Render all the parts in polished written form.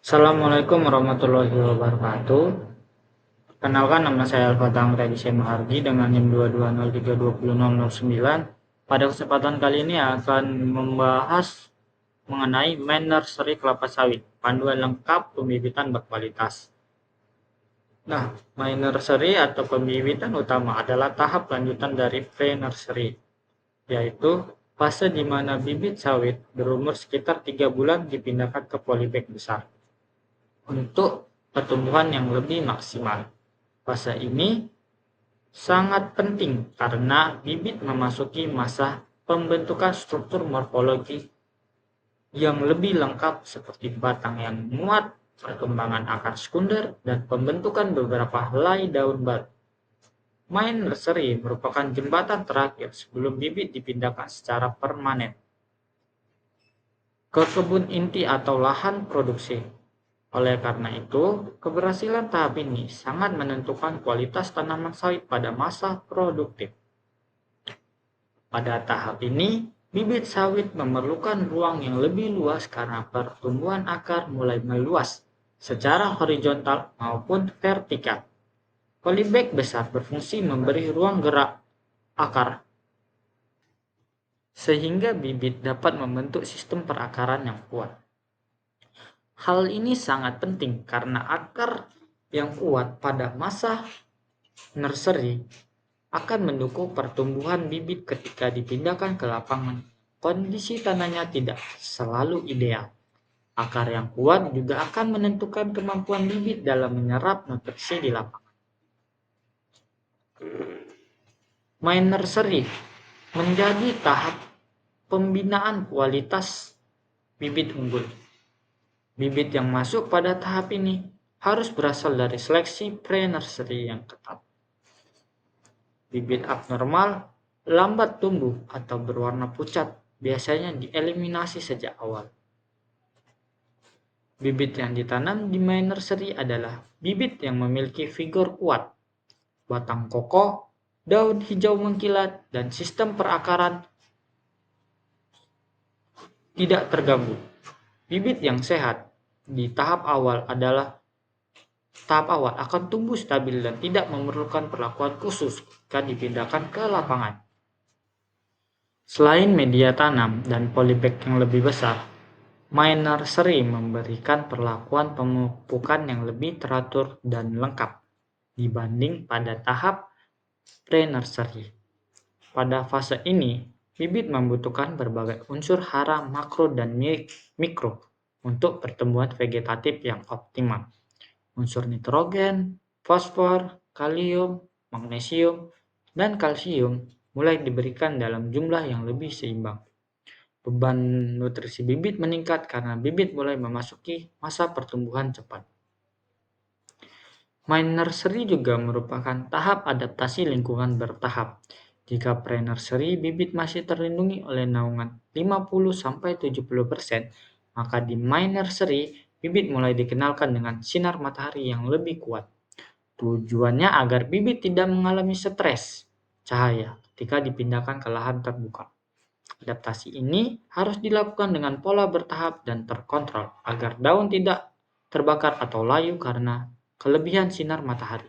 Assalamualaikum warahmatullahi wabarakatuh. Kenalkan, nama saya Al-Fatah Redisi Mahardi dengan NIM 220320009. Pada kesempatan kali ini akan membahas mengenai main nursery kelapa sawit, panduan lengkap pembibitan berkualitas. Nah, main nursery atau pembibitan utama adalah tahap lanjutan dari pre-nursery, yaitu fase di mana bibit sawit berumur sekitar 3 bulan dipindahkan ke polybag besar untuk pertumbuhan yang lebih maksimal. Fase ini sangat penting karena bibit memasuki masa pembentukan struktur morfologi yang lebih lengkap seperti batang yang muat, perkembangan akar sekunder, dan pembentukan beberapa helai daun baru. Main nursery merupakan jembatan terakhir sebelum bibit dipindahkan secara permanen ke kebun inti atau lahan produksi. Oleh karena itu, keberhasilan tahap ini sangat menentukan kualitas tanaman sawit pada masa produktif. Pada tahap ini, bibit sawit memerlukan ruang yang lebih luas karena pertumbuhan akar mulai meluas secara horizontal maupun vertikal. Polybag besar berfungsi memberi ruang gerak akar sehingga bibit dapat membentuk sistem perakaran yang kuat. Hal ini sangat penting karena akar yang kuat pada masa nursery akan mendukung pertumbuhan bibit ketika dipindahkan ke lapangan. Kondisi tanahnya tidak selalu ideal. Akar yang kuat juga akan menentukan kemampuan bibit dalam menyerap nutrisi di lapangan. Main nursery menjadi tahap pembinaan kualitas bibit unggul. Bibit yang masuk pada tahap ini harus berasal dari seleksi pre-nursery yang ketat. Bibit abnormal, lambat tumbuh, atau berwarna pucat biasanya dieliminasi sejak awal. Bibit yang ditanam di main nursery adalah bibit yang memiliki figur kuat, batang kokoh, daun hijau mengkilat, dan sistem perakaran tidak terganggu. Bibit yang sehat di tahap awal akan tumbuh stabil dan tidak memerlukan perlakuan khusus jika dipindahkan ke lapangan. Selain media tanam dan polybag yang lebih besar, main nursery memberikan perlakuan pemupukan yang lebih teratur dan lengkap dibanding pada tahap pre-nursery. Pada fase ini, bibit membutuhkan berbagai unsur hara makro dan mikro untuk pertumbuhan vegetatif yang optimal. Unsur nitrogen, fosfor, kalium, magnesium, dan kalsium mulai diberikan dalam jumlah yang lebih seimbang. Beban nutrisi bibit meningkat karena bibit mulai memasuki masa pertumbuhan cepat. Main nursery juga merupakan tahap adaptasi lingkungan bertahap. Jika pre-nursery bibit masih terlindungi oleh naungan 50-70%, maka di main nursery bibit mulai dikenalkan dengan sinar matahari yang lebih kuat. Tujuannya agar bibit tidak mengalami stres cahaya ketika dipindahkan ke lahan terbuka. Adaptasi ini harus dilakukan dengan pola bertahap dan terkontrol agar daun tidak terbakar atau layu karena kelebihan sinar matahari.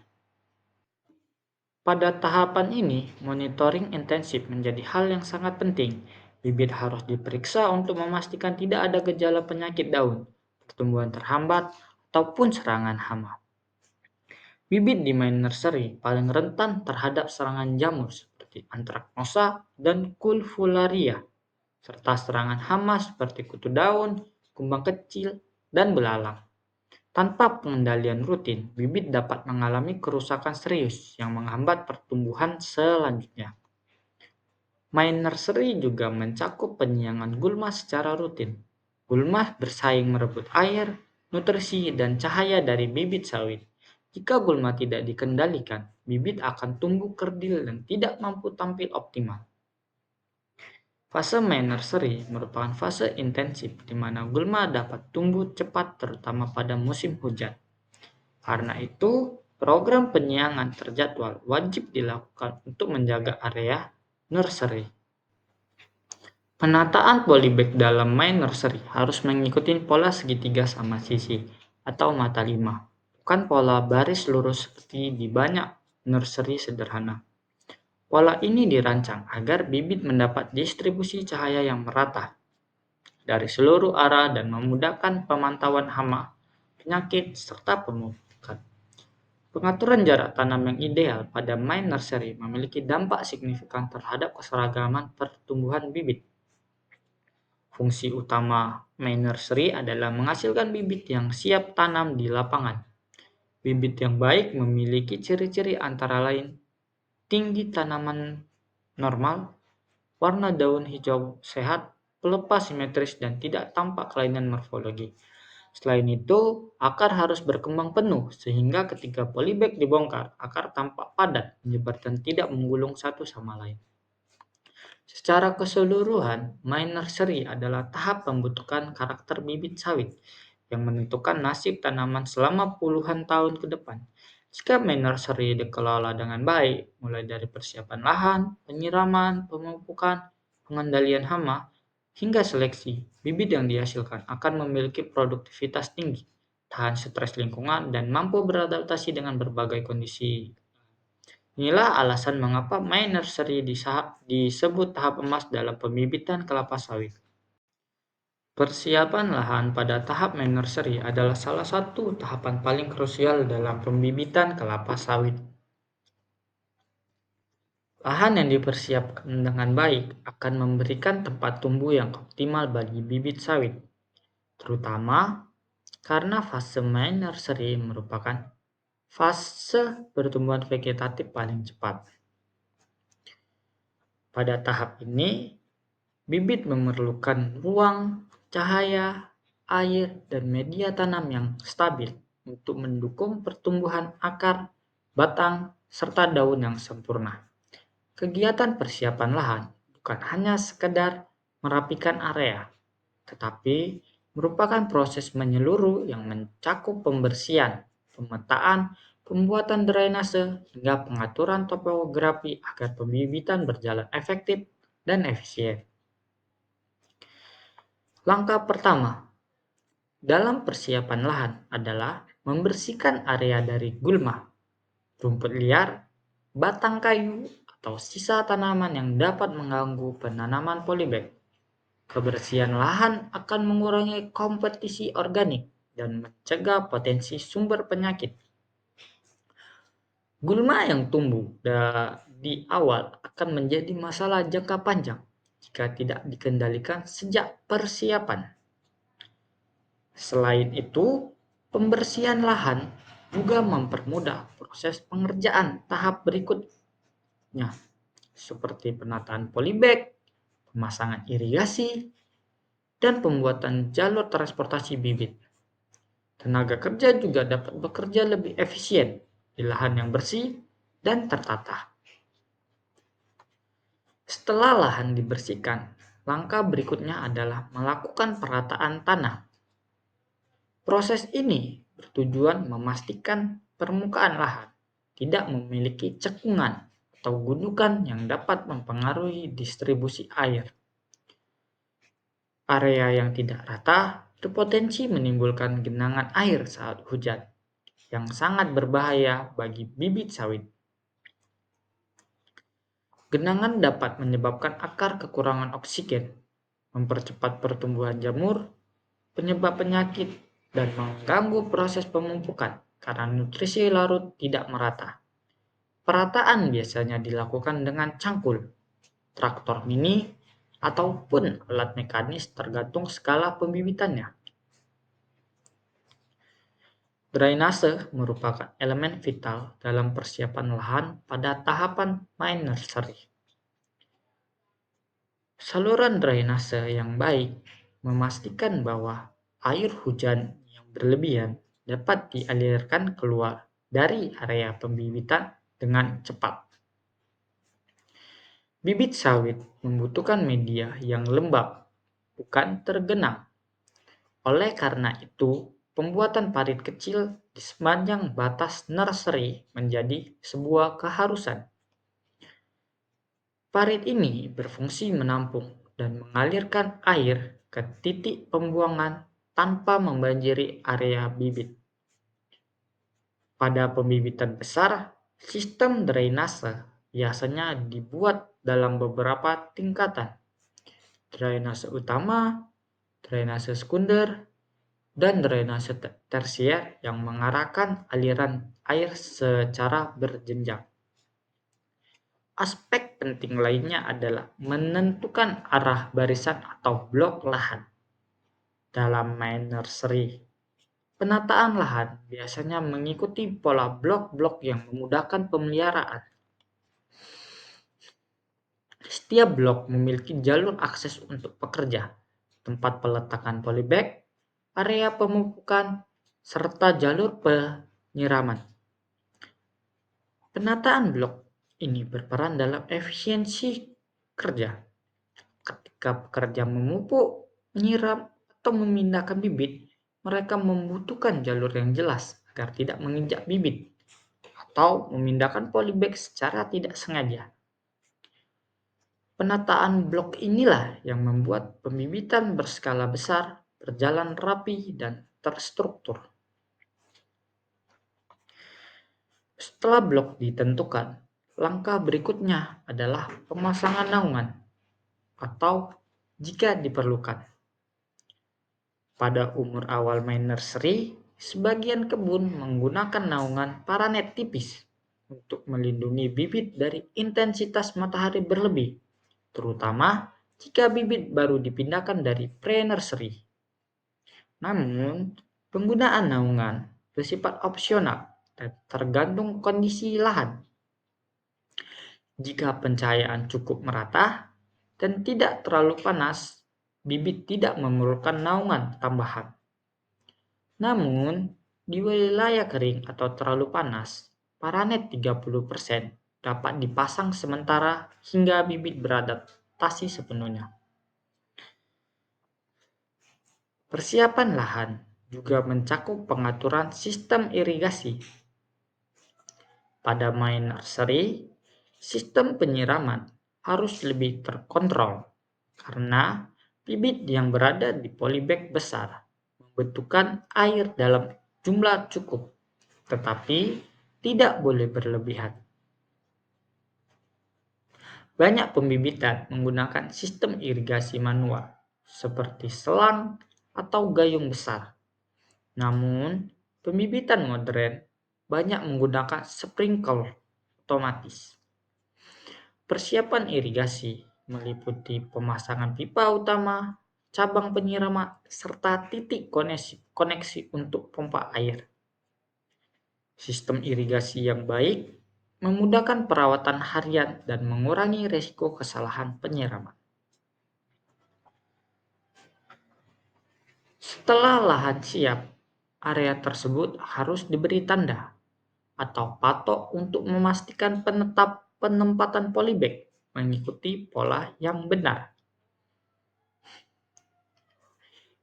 Pada tahapan ini, monitoring intensif menjadi hal yang sangat penting. Bibit harus diperiksa untuk memastikan tidak ada gejala penyakit daun, pertumbuhan terhambat, ataupun serangan hama. Bibit di main nursery paling rentan terhadap serangan jamur seperti antraknosa dan kulfularia, serta serangan hama seperti kutu daun, kumbang kecil, dan belalang. Tanpa pengendalian rutin, bibit dapat mengalami kerusakan serius yang menghambat pertumbuhan selanjutnya. Main nursery juga mencakup penyiangan gulma secara rutin. Gulma bersaing merebut air, nutrisi, dan cahaya dari bibit sawit. Jika gulma tidak dikendalikan, bibit akan tumbuh kerdil dan tidak mampu tampil optimal. Fase main nursery merupakan fase intensif di mana gulma dapat tumbuh cepat terutama pada musim hujan. Karena itu, program penyiangan terjadwal wajib dilakukan untuk menjaga area nursery. Penataan polybag dalam main nursery harus mengikuti pola segitiga sama sisi. atau mata lima, bukan pola baris lurus seperti di banyak nursery sederhana. Pola ini dirancang agar bibit mendapat distribusi cahaya yang merata dari seluruh arah dan memudahkan pemantauan hama, penyakit, serta pemupukan. Pengaturan jarak tanam yang ideal pada main nursery memiliki dampak signifikan terhadap keseragaman pertumbuhan bibit. Fungsi utama main nursery adalah menghasilkan bibit yang siap tanam di lapangan. Bibit yang baik memiliki ciri-ciri antara lain tinggi tanaman normal, warna daun hijau sehat, pelepas simetris, dan tidak tampak kelainan morfologi. Selain itu, akar harus berkembang penuh sehingga ketika polybag dibongkar, akar tampak padat, menyebar dan tidak menggulung satu sama lain. Secara keseluruhan, main nursery adalah tahap pembentukan karakter bibit sawit yang menentukan nasib tanaman selama puluhan tahun ke depan. Jika main nursery dikelola dengan baik, mulai dari persiapan lahan, penyiraman, pemupukan, pengendalian hama, hingga seleksi, bibit yang dihasilkan akan memiliki produktivitas tinggi, tahan stres lingkungan, dan mampu beradaptasi dengan berbagai kondisi. Inilah alasan mengapa main nursery disebut tahap emas dalam pembibitan kelapa sawit. Persiapan lahan pada tahap main nursery adalah salah satu tahapan paling krusial dalam pembibitan kelapa sawit. Lahan yang dipersiapkan dengan baik akan memberikan tempat tumbuh yang optimal bagi bibit sawit, terutama karena fase main nursery merupakan fase pertumbuhan vegetatif paling cepat. Pada tahap ini, bibit memerlukan ruang, cahaya, air, dan media tanam yang stabil untuk mendukung pertumbuhan akar, batang, serta daun yang sempurna. Kegiatan persiapan lahan bukan hanya sekedar merapikan area, tetapi merupakan proses menyeluruh yang mencakup pembersihan, pemetaan, pembuatan drainase, hingga pengaturan topografi agar pembibitan berjalan efektif dan efisien. Langkah pertama dalam persiapan lahan adalah membersihkan area dari gulma, rumput liar, batang kayu, atau sisa tanaman yang dapat mengganggu penanaman polybag. Kebersihan lahan akan mengurangi kompetisi organik dan mencegah potensi sumber penyakit. Gulma yang tumbuh di awal akan menjadi masalah jangka panjang jika tidak dikendalikan sejak persiapan. Selain itu, pembersihan lahan juga mempermudah proses pengerjaan tahap berikutnya, seperti penataan polybag, pemasangan irigasi, dan pembuatan jalur transportasi bibit. Tenaga kerja juga dapat bekerja lebih efisien di lahan yang bersih dan tertata. Setelah lahan dibersihkan, langkah berikutnya adalah melakukan perataan tanah. Proses ini bertujuan memastikan permukaan lahan tidak memiliki cekungan atau gundukan yang dapat mempengaruhi distribusi air. Area yang tidak rata berpotensi menimbulkan genangan air saat hujan, yang sangat berbahaya bagi bibit sawit. Genangan dapat menyebabkan akar kekurangan oksigen, mempercepat pertumbuhan jamur, penyebab penyakit, dan mengganggu proses pemupukan karena nutrisi larut tidak merata. Perataan biasanya dilakukan dengan cangkul, traktor mini, ataupun alat mekanis tergantung skala pembibitannya. Drainase merupakan elemen vital dalam persiapan lahan pada tahapan main nursery. Saluran drainase yang baik memastikan bahwa air hujan yang berlebihan dapat dialirkan keluar dari area pembibitan dengan cepat. Bibit sawit membutuhkan media yang lembab, bukan tergenang. Oleh karena itu, pembuatan parit kecil di sepanjang batas nursery menjadi sebuah keharusan. Parit ini berfungsi menampung dan mengalirkan air ke titik pembuangan tanpa membanjiri area bibit. Pada pembibitan besar, sistem drainase biasanya dibuat dalam beberapa tingkatan: drainase utama, drainase sekunder, dan drainase tersier yang mengarahkan aliran air secara berjenjang. Aspek penting lainnya adalah menentukan arah barisan atau blok lahan. Dalam main nursery, penataan lahan biasanya mengikuti pola blok-blok yang memudahkan pemeliharaan. Setiap blok memiliki jalur akses untuk pekerja, tempat peletakan polybag, area pemupukan, serta jalur penyiraman. Penataan blok ini berperan dalam efisiensi kerja. Ketika pekerja memupuk, menyiram, atau memindahkan bibit, mereka membutuhkan jalur yang jelas agar tidak menginjak bibit atau memindahkan polybag secara tidak sengaja. Penataan blok inilah yang membuat pembibitan berskala besar berjalan rapi dan terstruktur. Setelah blok ditentukan, langkah berikutnya adalah pemasangan naungan atau jika diperlukan. Pada umur awal main nursery, sebagian kebun menggunakan naungan paranet tipis untuk melindungi bibit dari intensitas matahari berlebih, terutama jika bibit baru dipindahkan dari pre-nursery. Namun, penggunaan naungan bersifat opsional dan tergantung kondisi lahan. Jika pencahayaan cukup merata dan tidak terlalu panas, bibit tidak memerlukan naungan tambahan. Namun, di wilayah kering atau terlalu panas, paranet 30% dapat dipasang sementara hingga bibit beradaptasi sepenuhnya. Persiapan lahan juga mencakup pengaturan sistem irigasi. Pada main nursery, sistem penyiraman harus lebih terkontrol karena bibit yang berada di polybag besar membutuhkan air dalam jumlah cukup, tetapi tidak boleh berlebihan. Banyak pembibitan menggunakan sistem irigasi manual seperti selang atau gayung besar. Namun, pembibitan modern banyak menggunakan sprinkler otomatis. Persiapan irigasi meliputi pemasangan pipa utama, cabang penyiraman, serta titik koneksi untuk pompa air. Sistem irigasi yang baik memudahkan perawatan harian dan mengurangi risiko kesalahan penyiraman. Setelah lahan siap, area tersebut harus diberi tanda atau patok untuk memastikan penempatan polybag mengikuti pola yang benar.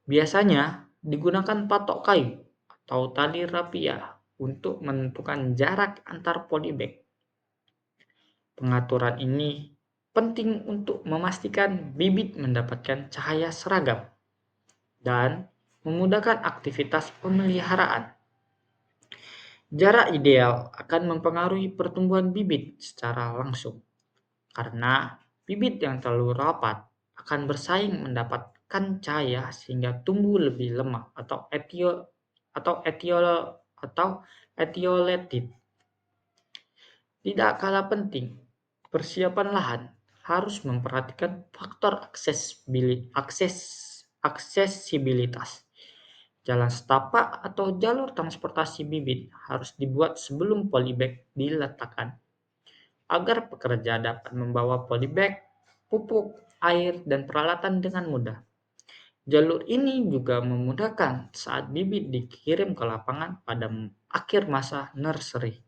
Biasanya digunakan patok kayu atau tali rapia untuk menentukan jarak antar polybag. Pengaturan ini penting untuk memastikan bibit mendapatkan cahaya seragam dan memudahkan aktivitas pemeliharaan. Jarak ideal akan mempengaruhi pertumbuhan bibit secara langsung, karena bibit yang terlalu rapat akan bersaing mendapatkan cahaya sehingga tumbuh lebih lemah atau etiolated. Tidak kalah penting, persiapan lahan harus memperhatikan faktor aksesibilitas. Jalan setapak atau jalur transportasi bibit harus dibuat sebelum polybag diletakkan, agar pekerja dapat membawa polybag, pupuk, air, dan peralatan dengan mudah. Jalur ini juga memudahkan saat bibit dikirim ke lapangan pada akhir masa nursery.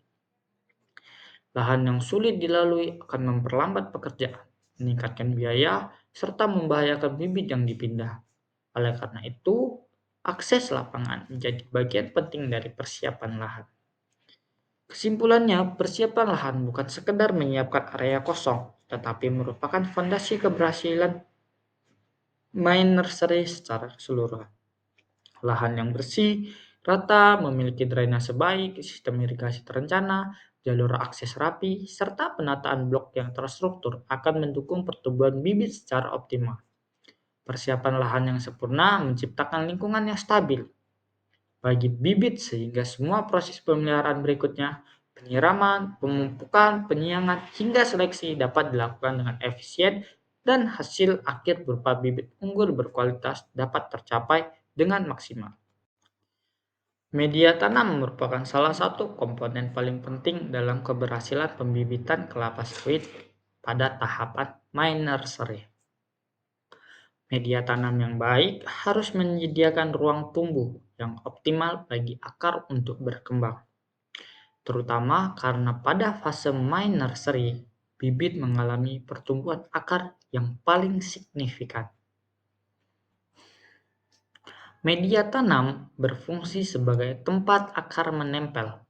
Lahan yang sulit dilalui akan memperlambat pekerjaan, meningkatkan biaya, serta membahayakan bibit yang dipindah. Oleh karena itu, akses lapangan menjadi bagian penting dari persiapan lahan. Kesimpulannya, persiapan lahan bukan sekedar menyiapkan area kosong, tetapi merupakan fondasi keberhasilan main nursery secara keseluruhan. Lahan yang bersih, Rata memiliki drainase baik, sistem irigasi terencana, jalur akses rapi, serta penataan blok yang terstruktur akan mendukung pertumbuhan bibit secara optimal. Persiapan lahan yang sempurna menciptakan lingkungan yang stabil bagi bibit sehingga semua proses pemeliharaan berikutnya, penyiraman, pemupukan, penyiangan, hingga seleksi dapat dilakukan dengan efisien dan hasil akhir berupa bibit unggul berkualitas dapat tercapai dengan maksimal. Media tanam merupakan salah satu komponen paling penting dalam keberhasilan pembibitan kelapa sawit pada tahapan my-nursery. Media tanam yang baik harus menyediakan ruang tumbuh yang optimal bagi akar untuk berkembang, terutama karena pada fase my-nursery, bibit mengalami pertumbuhan akar yang paling signifikan. Media tanam berfungsi sebagai tempat akar menempel,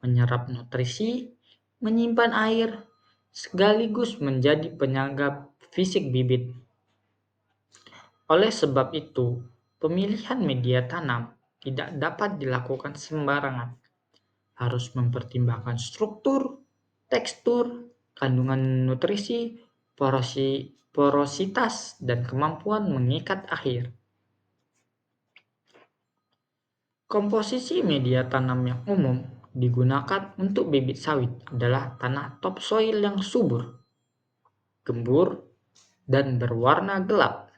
menyerap nutrisi, menyimpan air, sekaligus menjadi penyangga fisik bibit. Oleh sebab itu, pemilihan media tanam tidak dapat dilakukan sembarangan. Harus mempertimbangkan struktur, tekstur, kandungan nutrisi, porositas, dan kemampuan mengikat air. Komposisi media tanam yang umum digunakan untuk bibit sawit adalah tanah topsoil yang subur, gembur, dan berwarna gelap.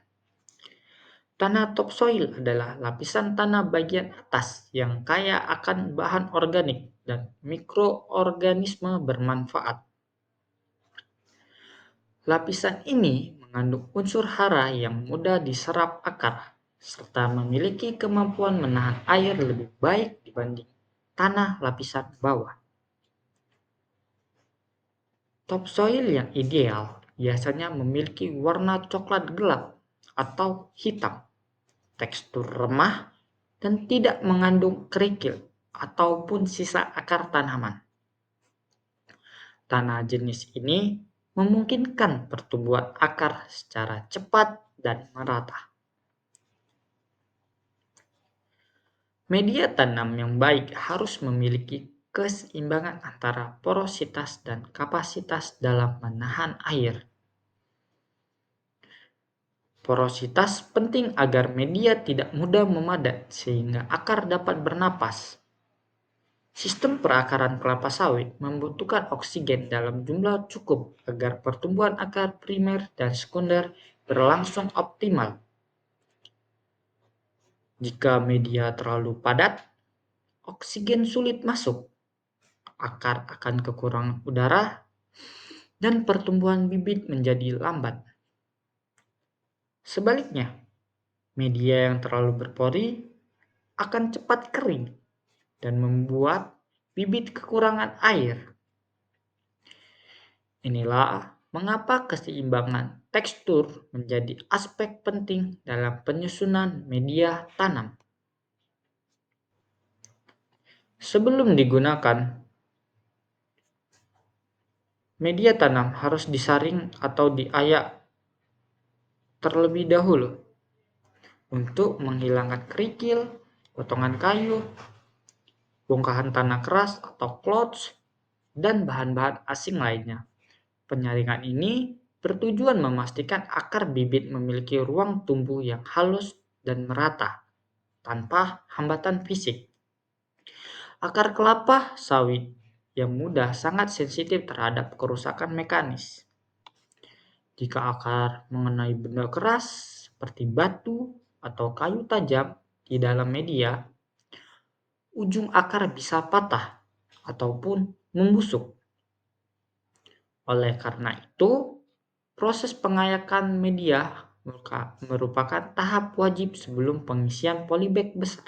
Tanah topsoil adalah lapisan tanah bagian atas yang kaya akan bahan organik dan mikroorganisme bermanfaat. Lapisan ini mengandung unsur hara yang mudah diserap akar, serta memiliki kemampuan menahan air lebih baik dibanding tanah lapisan bawah. Topsoil yang ideal biasanya memiliki warna coklat gelap atau hitam, tekstur remah, dan tidak mengandung kerikil ataupun sisa akar tanaman. Tanah jenis ini memungkinkan pertumbuhan akar secara cepat dan merata. Media tanam yang baik harus memiliki keseimbangan antara porositas dan kapasitas dalam menahan air. Porositas penting agar media tidak mudah memadat sehingga akar dapat bernapas. Sistem perakaran kelapa sawit membutuhkan oksigen dalam jumlah cukup agar pertumbuhan akar primer dan sekunder berlangsung optimal. Jika media terlalu padat, oksigen sulit masuk, akar akan kekurangan udara, dan pertumbuhan bibit menjadi lambat. Sebaliknya, media yang terlalu berpori akan cepat kering dan membuat bibit kekurangan air. Inilah mengapa keseimbangan tekstur menjadi aspek penting dalam penyusunan media tanam. Sebelum digunakan, media tanam harus disaring atau diayak terlebih dahulu untuk menghilangkan kerikil, potongan kayu, bongkahan tanah keras atau clods, dan bahan-bahan asing lainnya. Penyaringan ini bertujuan memastikan akar bibit memiliki ruang tumbuh yang halus dan merata, tanpa hambatan fisik. Akar kelapa sawit yang muda sangat sensitif terhadap kerusakan mekanis. Jika akar mengenai benda keras seperti batu atau kayu tajam di dalam media, ujung akar bisa patah ataupun membusuk. Oleh karena itu, proses pengayakan media merupakan tahap wajib sebelum pengisian polybag besar.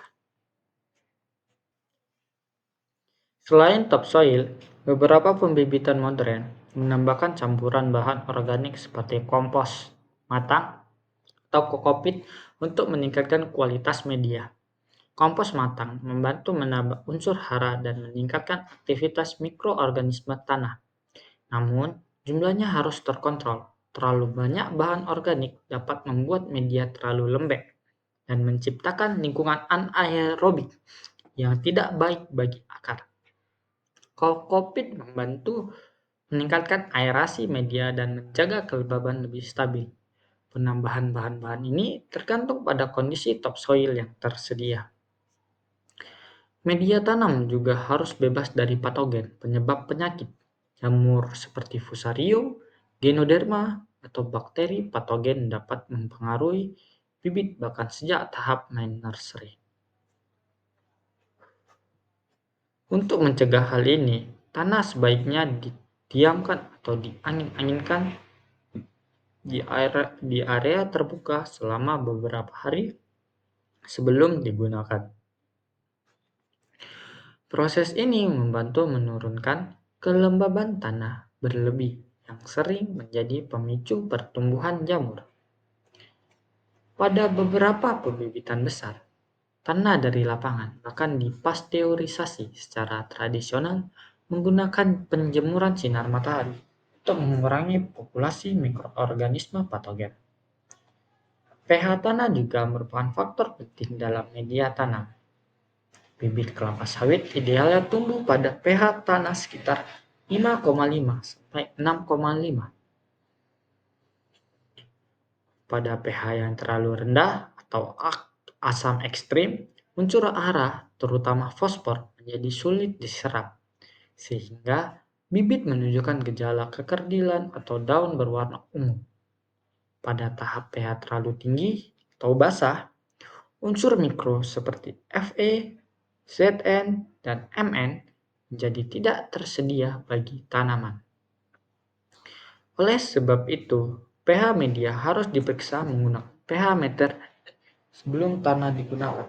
Selain topsoil, beberapa pembibitan modern menambahkan campuran bahan organik seperti kompos matang atau kokopit untuk meningkatkan kualitas media. Kompos matang membantu menambah unsur hara dan meningkatkan aktivitas mikroorganisme tanah. Namun, jumlahnya harus terkontrol. Terlalu banyak bahan organik dapat membuat media terlalu lembek dan menciptakan lingkungan anaerobik yang tidak baik bagi akar. Kokopit membantu meningkatkan aerasi media dan menjaga kelembaban lebih stabil. Penambahan bahan-bahan ini tergantung pada kondisi topsoil yang tersedia. Media tanam juga harus bebas dari patogen penyebab penyakit, jamur seperti Fusarium, Ganoderma, atau bakteri patogen dapat mempengaruhi bibit bahkan sejak tahap main nursery. Untuk mencegah hal ini, tanah sebaiknya didiamkan atau diangin-anginkan di area terbuka selama beberapa hari sebelum digunakan. Proses ini membantu menurunkan kelembaban tanah berlebih yang sering menjadi pemicu pertumbuhan jamur. Pada beberapa pembibitan besar, tanah dari lapangan bahkan dipasteurisasi secara tradisional menggunakan penjemuran sinar matahari untuk mengurangi populasi mikroorganisme patogen. pH tanah juga merupakan faktor penting dalam media tanam. Bibit kelapa sawit idealnya tumbuh pada pH tanah sekitar 5,5 sampai 6,5. Pada pH yang terlalu rendah atau asam ekstrim, unsur hara, terutama fosfor, menjadi sulit diserap, sehingga bibit menunjukkan gejala kekerdilan atau daun berwarna ungu. Pada tahap pH terlalu tinggi atau basah, unsur mikro seperti Fe, Zn, dan Mn menjadi tidak tersedia bagi tanaman. Oleh sebab itu, pH media harus diperiksa menggunakan pH meter sebelum tanah digunakan.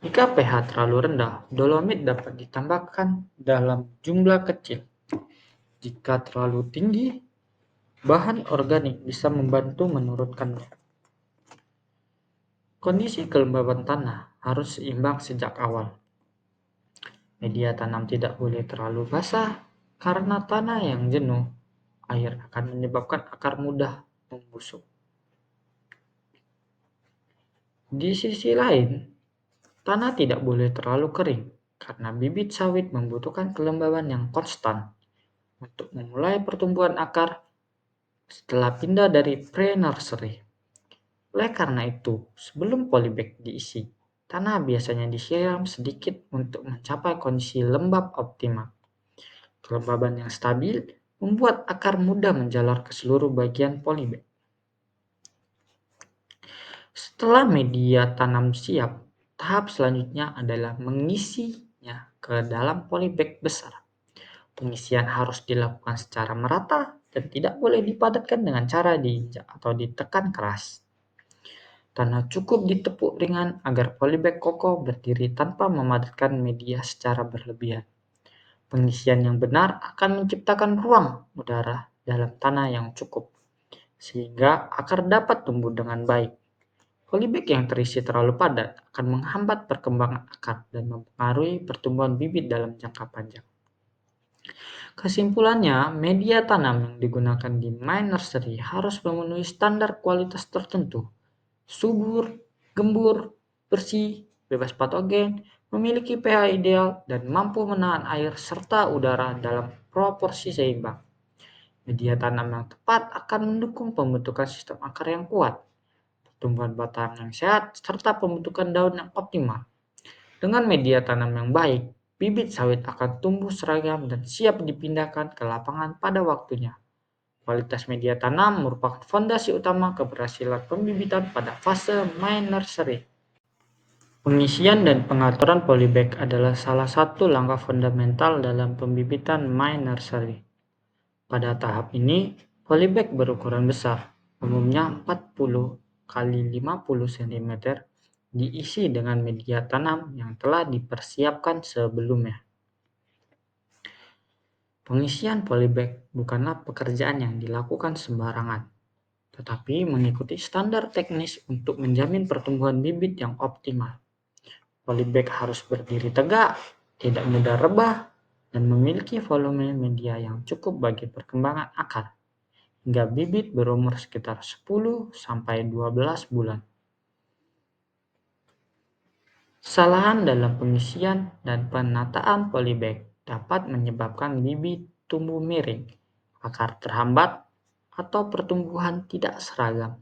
Jika pH terlalu rendah, dolomit dapat ditambahkan dalam jumlah kecil. Jika terlalu tinggi, bahan organik bisa membantu menurunkannya. Kondisi kelembaban tanah harus seimbang sejak awal. Media tanam tidak boleh terlalu basah karena tanah yang jenuh air akan menyebabkan akar mudah membusuk. Di sisi lain, tanah tidak boleh terlalu kering karena bibit sawit membutuhkan kelembaban yang konstan untuk memulai pertumbuhan akar setelah pindah dari pre-nursery. Oleh karena itu, sebelum polybag diisi, tanah biasanya disiram sedikit untuk mencapai kondisi lembab optimal. Kelembaban yang stabil membuat akar mudah menjalar ke seluruh bagian polybag. Setelah media tanam siap, tahap selanjutnya adalah mengisinya ke dalam polybag besar. Pengisian harus dilakukan secara merata dan tidak boleh dipadatkan dengan cara diinjak atau ditekan keras. Tanah cukup ditepuk ringan agar polybag kokoh berdiri tanpa memadatkan media secara berlebihan. Pengisian yang benar akan menciptakan ruang udara dalam tanah yang cukup, sehingga akar dapat tumbuh dengan baik. Polybag yang terisi terlalu padat akan menghambat perkembangan akar dan mempengaruhi pertumbuhan bibit dalam jangka panjang. Kesimpulannya, media tanam yang digunakan di My Nursery harus memenuhi standar kualitas tertentu. Subur, gembur, bersih, bebas patogen, memiliki pH ideal, dan mampu menahan air serta udara dalam proporsi seimbang. Media tanam yang tepat akan mendukung pembentukan sistem akar yang kuat, pertumbuhan batang yang sehat, serta pembentukan daun yang optimal. Dengan media tanam yang baik, bibit sawit akan tumbuh seragam dan siap dipindahkan ke lapangan pada waktunya. Kualitas media tanam merupakan fondasi utama keberhasilan pembibitan pada fase My Nursery. Pengisian dan pengaturan polybag adalah salah satu langkah fundamental dalam pembibitan My Nursery. Pada tahap ini, polybag berukuran besar, umumnya 40 kali 50 cm, diisi dengan media tanam yang telah dipersiapkan sebelumnya. Pengisian polybag bukanlah pekerjaan yang dilakukan sembarangan, tetapi mengikuti standar teknis untuk menjamin pertumbuhan bibit yang optimal. Polybag harus berdiri tegak, tidak mudah rebah, dan memiliki volume media yang cukup bagi perkembangan akar, hingga bibit berumur sekitar 10-12 bulan. Kesalahan dalam pengisian dan penataan polybag dapat menyebabkan bibit tumbuh miring, akar terhambat, atau pertumbuhan tidak seragam.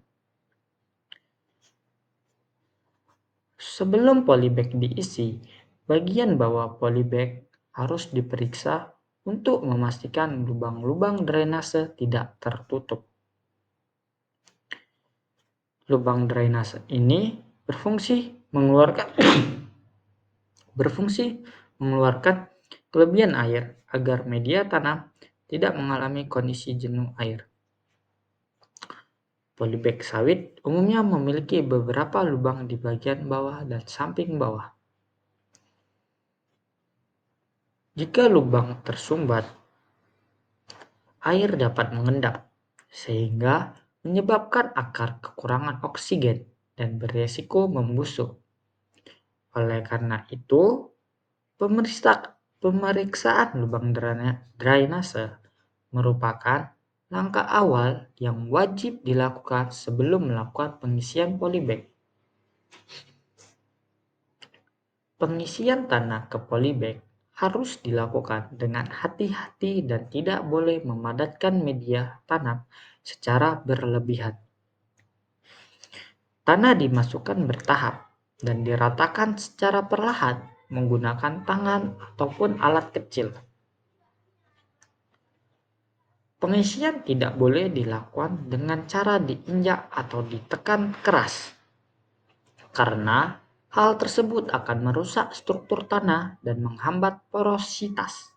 Sebelum polybag diisi, bagian bawah polybag harus diperiksa untuk memastikan lubang-lubang drainase tidak tertutup. Lubang drainase ini berfungsi mengeluarkan kelebihan air agar media tanam tidak mengalami kondisi jenuh air. Polybag sawit umumnya memiliki beberapa lubang di bagian bawah dan samping bawah. Jika lubang tersumbat, air dapat mengendap, sehingga menyebabkan akar kekurangan oksigen dan beresiko membusuk. Oleh karena itu, pemeriksaan lubang drainase merupakan langkah awal yang wajib dilakukan sebelum melakukan pengisian polybag. Pengisian tanah ke polybag harus dilakukan dengan hati-hati dan tidak boleh memadatkan media tanam secara berlebihan. Tanah dimasukkan bertahap dan diratakan secara perlahan menggunakan tangan ataupun alat kecil. Pengisian tidak boleh dilakukan dengan cara diinjak atau ditekan keras, karena hal tersebut akan merusak struktur tanah dan menghambat porositas.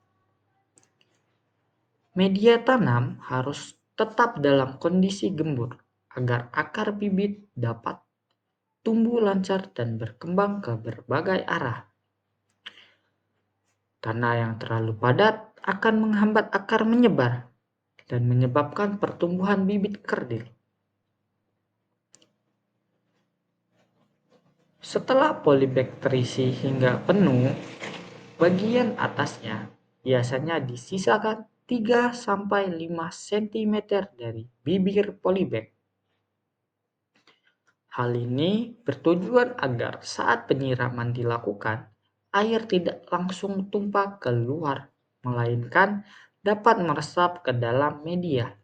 Media tanam harus tetap dalam kondisi gembur agar akar bibit dapat tumbuh lancar dan berkembang ke berbagai arah. Tanah yang terlalu padat akan menghambat akar menyebar dan menyebabkan pertumbuhan bibit kerdil. Setelah polybag terisi hingga penuh, bagian atasnya biasanya disisakan 3-5 cm dari bibir polybag. Hal ini bertujuan agar saat penyiraman dilakukan, air tidak langsung tumpah keluar, melainkan dapat meresap ke dalam media.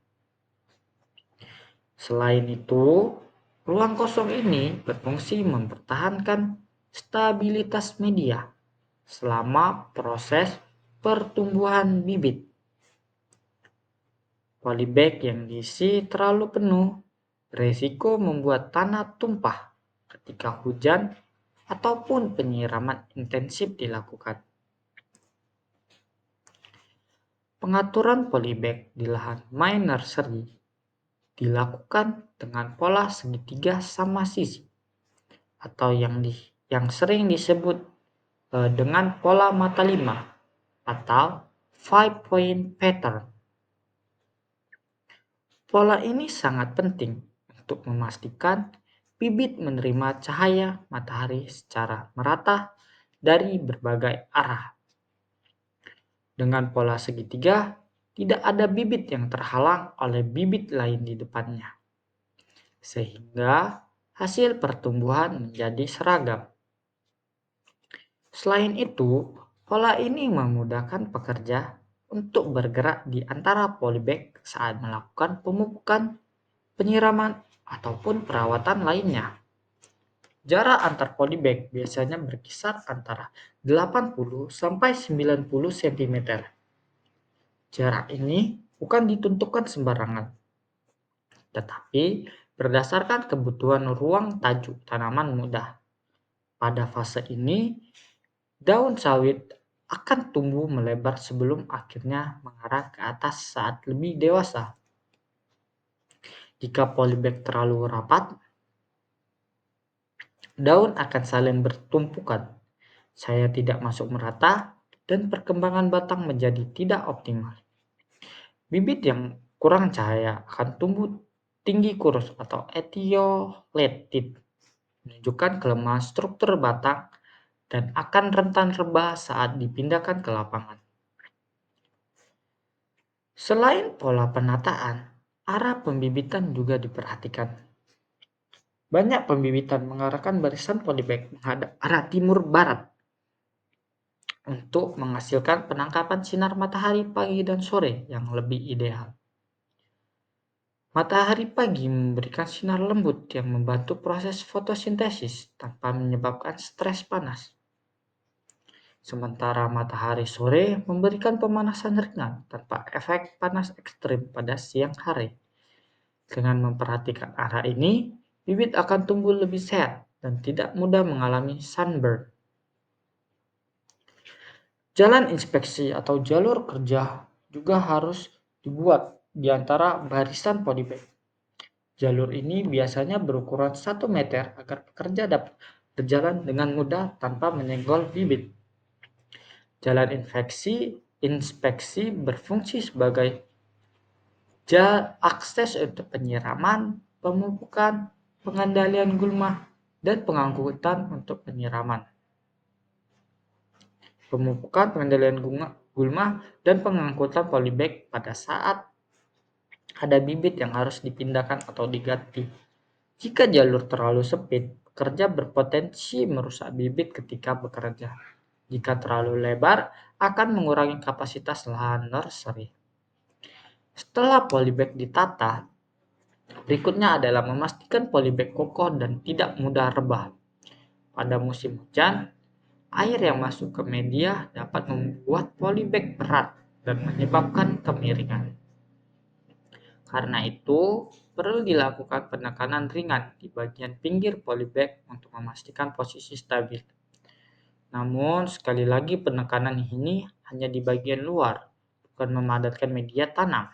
Selain itu, ruang kosong ini berfungsi mempertahankan stabilitas media selama proses pertumbuhan bibit. Polybag yang diisi terlalu penuh beresiko membuat tanah tumpah ketika hujan ataupun penyiraman intensif dilakukan. Pengaturan polybag di lahan my nursery dilakukan dengan pola segitiga sama sisi atau yang sering disebut dengan pola mata 5 atau 5-point pattern. Pola ini sangat penting untuk memastikan bibit menerima cahaya matahari secara merata dari berbagai arah. Dengan pola segitiga, tidak ada bibit yang terhalang oleh bibit lain di depannya, sehingga hasil pertumbuhan menjadi seragam. Selain itu, pola ini memudahkan pekerja untuk bergerak di antara polybag saat melakukan pemupukan, penyiraman, ataupun perawatan lainnya. Jarak antar polybag biasanya berkisar antara 80-90 cm. Jarak ini bukan ditentukan sembarangan, tetapi berdasarkan kebutuhan ruang tajuk tanaman mudah. Pada fase ini, daun sawit akan tumbuh melebar sebelum akhirnya mengarah ke atas saat lebih dewasa. Jika polybag terlalu rapat, daun akan saling bertumpukan, cahaya tidak masuk merata, dan perkembangan batang menjadi tidak optimal. Bibit yang kurang cahaya akan tumbuh tinggi kurus atau etiolated, menunjukkan kelemahan struktur batang dan akan rentan rebah saat dipindahkan ke lapangan. Selain pola penataan, arah pembibitan juga diperhatikan. Banyak pembibitan mengarahkan barisan polybag menghadap arah timur-barat untuk menghasilkan penangkapan sinar matahari pagi dan sore yang lebih ideal. Matahari pagi memberikan sinar lembut yang membantu proses fotosintesis tanpa menyebabkan stres panas. Sementara matahari sore memberikan pemanasan ringan tanpa efek panas ekstrim pada siang hari. Dengan memperhatikan arah ini, bibit akan tumbuh lebih sehat dan tidak mudah mengalami sunburn. Jalan inspeksi atau jalur kerja juga harus dibuat di antara barisan polybag. Jalur ini biasanya berukuran 1 meter agar pekerja dapat berjalan dengan mudah tanpa menyenggol bibit. Jalan inspeksi berfungsi sebagai akses untuk penyiraman, pemupukan, pengendalian gulma, dan pengangkutan untuk penyiraman. Pemupukan, pengendalian gulma, dan pengangkutan polybag pada saat ada bibit yang harus dipindahkan atau diganti. Jika jalur terlalu sempit, pekerja berpotensi merusak bibit ketika bekerja. Jika terlalu lebar, akan mengurangi kapasitas lahan nursery. Setelah polybag ditata, berikutnya adalah memastikan polybag kokoh dan tidak mudah rebah. Pada musim hujan, air yang masuk ke media dapat membuat polybag berat dan menyebabkan kemiringan. Karena itu, perlu dilakukan penekanan ringan di bagian pinggir polybag untuk memastikan posisi stabil. Namun, sekali lagi penekanan ini hanya di bagian luar, bukan memadatkan media tanam.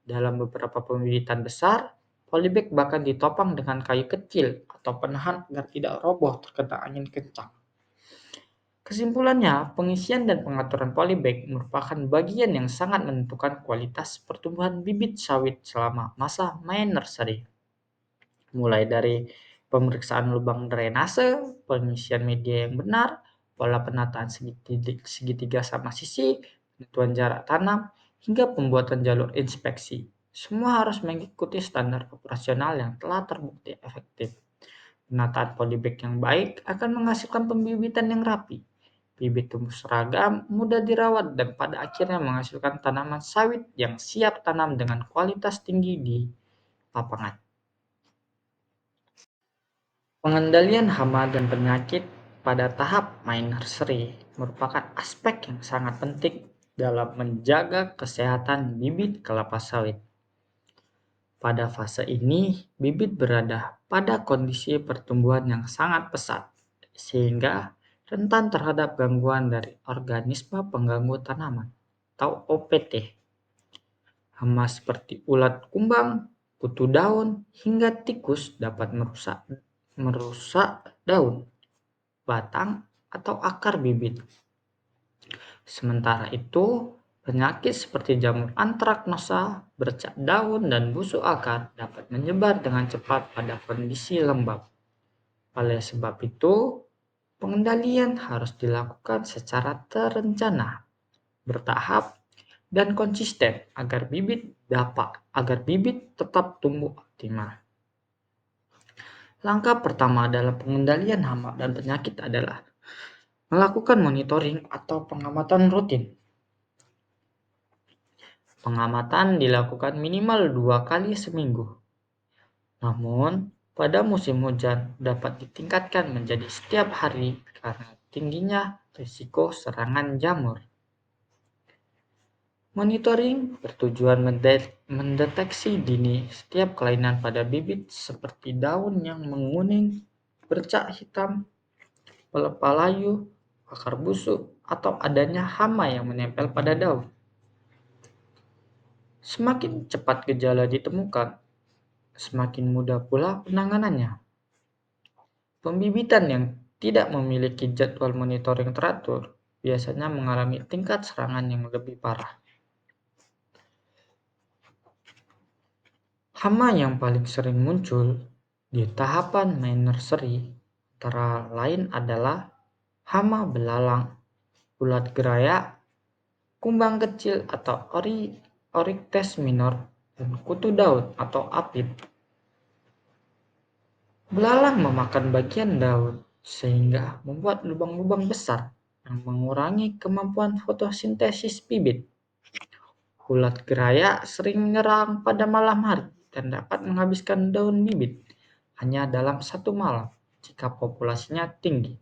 Dalam beberapa pembibitan besar, polybag bahkan ditopang dengan kayu kecil atau penahan agar tidak roboh terkena angin kencang. Kesimpulannya, pengisian dan pengaturan polybag merupakan bagian yang sangat menentukan kualitas pertumbuhan bibit sawit selama masa main nursery. Mulai dari pemeriksaan lubang drainase, pengisian media yang benar, pola penataan segitiga sama sisi, penentuan jarak tanam, hingga pembuatan jalur inspeksi. Semua harus mengikuti standar operasional yang telah terbukti efektif. Penataan polybag yang baik akan menghasilkan pembibitan yang rapi. Bibit tumbuh seragam, mudah dirawat, dan pada akhirnya menghasilkan tanaman sawit yang siap tanam dengan kualitas tinggi di lapangan. Pengendalian hama dan penyakit pada tahap main nursery merupakan aspek yang sangat penting dalam menjaga kesehatan bibit kelapa sawit. Pada fase ini, bibit berada pada kondisi pertumbuhan yang sangat pesat, sehingga rentan terhadap gangguan dari organisme pengganggu tanaman atau OPT. Hama seperti ulat kumbang, kutu daun, hingga tikus dapat merusak daun, batang, atau akar bibit. Sementara itu, penyakit seperti jamur antraknosa, bercak daun, dan busuk akar dapat menyebar dengan cepat pada kondisi lembab. Oleh sebab itu, pengendalian harus dilakukan secara terencana, bertahap, dan konsisten agar bibit tetap tumbuh optimal. Langkah pertama dalam pengendalian hama dan penyakit adalah melakukan monitoring atau pengamatan rutin. Pengamatan dilakukan minimal 2 kali seminggu. Namun, pada musim hujan dapat ditingkatkan menjadi setiap hari karena tingginya risiko serangan jamur. Monitoring bertujuan mendeteksi dini setiap kelainan pada bibit seperti daun yang menguning, bercak hitam, pelepah layu, akar busuk, atau adanya hama yang menempel pada daun. Semakin cepat gejala ditemukan, semakin mudah pula penanganannya. Pembibitan yang tidak memiliki jadwal monitoring teratur biasanya mengalami tingkat serangan yang lebih parah. Hama yang paling sering muncul di tahapan main nursery antara lain adalah hama belalang, ulat geraya, kumbang kecil atau Oryctes minor, dan kutu daun atau apit. Belalang memakan bagian daun sehingga membuat lubang-lubang besar yang mengurangi kemampuan fotosintesis bibit. Ulat geraya sering menyerang pada malam hari dan dapat menghabiskan daun bibit hanya dalam satu malam jika populasinya tinggi.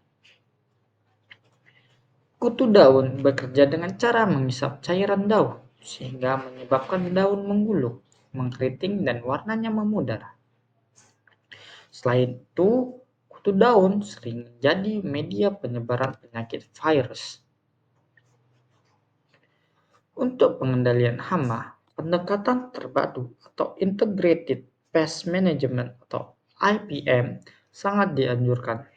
Kutu daun bekerja dengan cara menghisap cairan daun sehingga menyebabkan daun menggulung, mengkeriting, dan warnanya memudar. Selain itu, kutu daun sering menjadi media penyebaran penyakit virus. Untuk pengendalian hama, pendekatan terpadu atau Integrated Pest Management atau IPM sangat dianjurkan.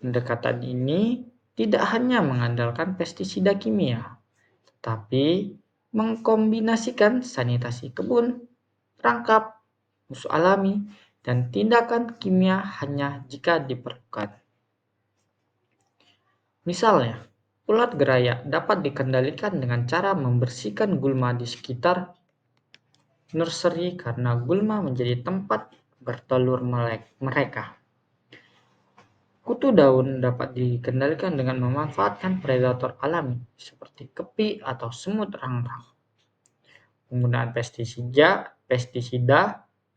Pendekatan ini tidak hanya mengandalkan pestisida kimia, tetapi mengkombinasikan sanitasi kebun, perangkap, musuh alami, dan tindakan kimia hanya jika diperlukan. Misalnya, ulat geraya dapat dikendalikan dengan cara membersihkan gulma di sekitar nursery karena gulma menjadi tempat bertelur mereka. Kutu daun dapat dikendalikan dengan memanfaatkan predator alami seperti kepi atau semut rangrang. Penggunaan pestisida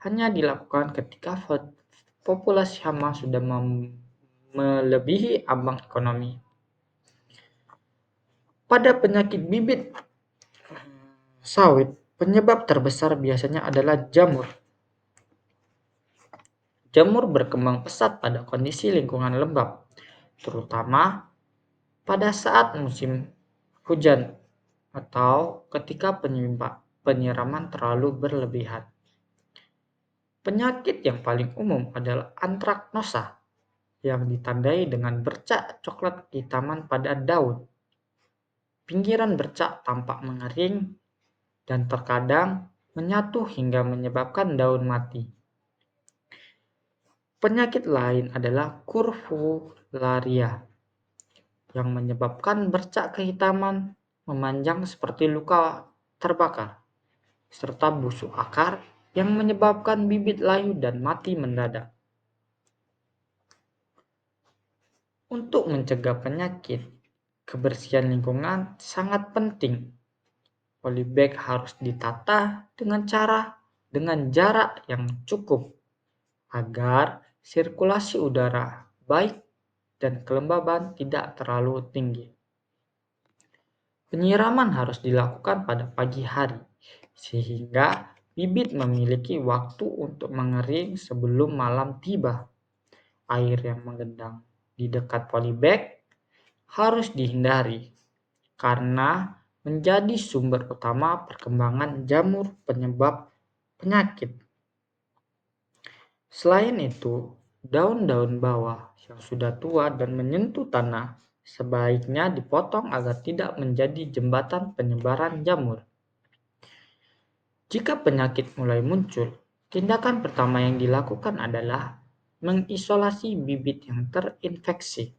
hanya dilakukan ketika populasi hama sudah melebihi ambang ekonomi. Pada penyakit bibit sawit, penyebab terbesar biasanya adalah jamur. Jamur berkembang pesat pada kondisi lingkungan lembab, terutama pada saat musim hujan atau ketika penyiraman terlalu berlebihan. Penyakit yang paling umum adalah antraknosa yang ditandai dengan bercak coklat kehitaman pada daun. Pinggiran bercak tampak mengering dan terkadang menyatu hingga menyebabkan daun mati. Penyakit lain adalah kurvularia yang menyebabkan bercak kehitaman memanjang seperti luka terbakar, serta busuk akar yang menyebabkan bibit layu dan mati mendadak. Untuk mencegah penyakit, kebersihan lingkungan sangat penting. Polybag harus ditata dengan jarak yang cukup agar sirkulasi udara baik dan kelembaban tidak terlalu tinggi. Penyiraman harus dilakukan pada pagi hari sehingga bibit memiliki waktu untuk mengering sebelum malam tiba. Air yang menggendang di dekat polybag harus dihindari karena menjadi sumber utama perkembangan jamur penyebab penyakit. Selain itu, daun-daun bawah yang sudah tua dan menyentuh tanah sebaiknya dipotong agar tidak menjadi jembatan penyebaran jamur. Jika penyakit mulai muncul, tindakan pertama yang dilakukan adalah mengisolasi bibit yang terinfeksi.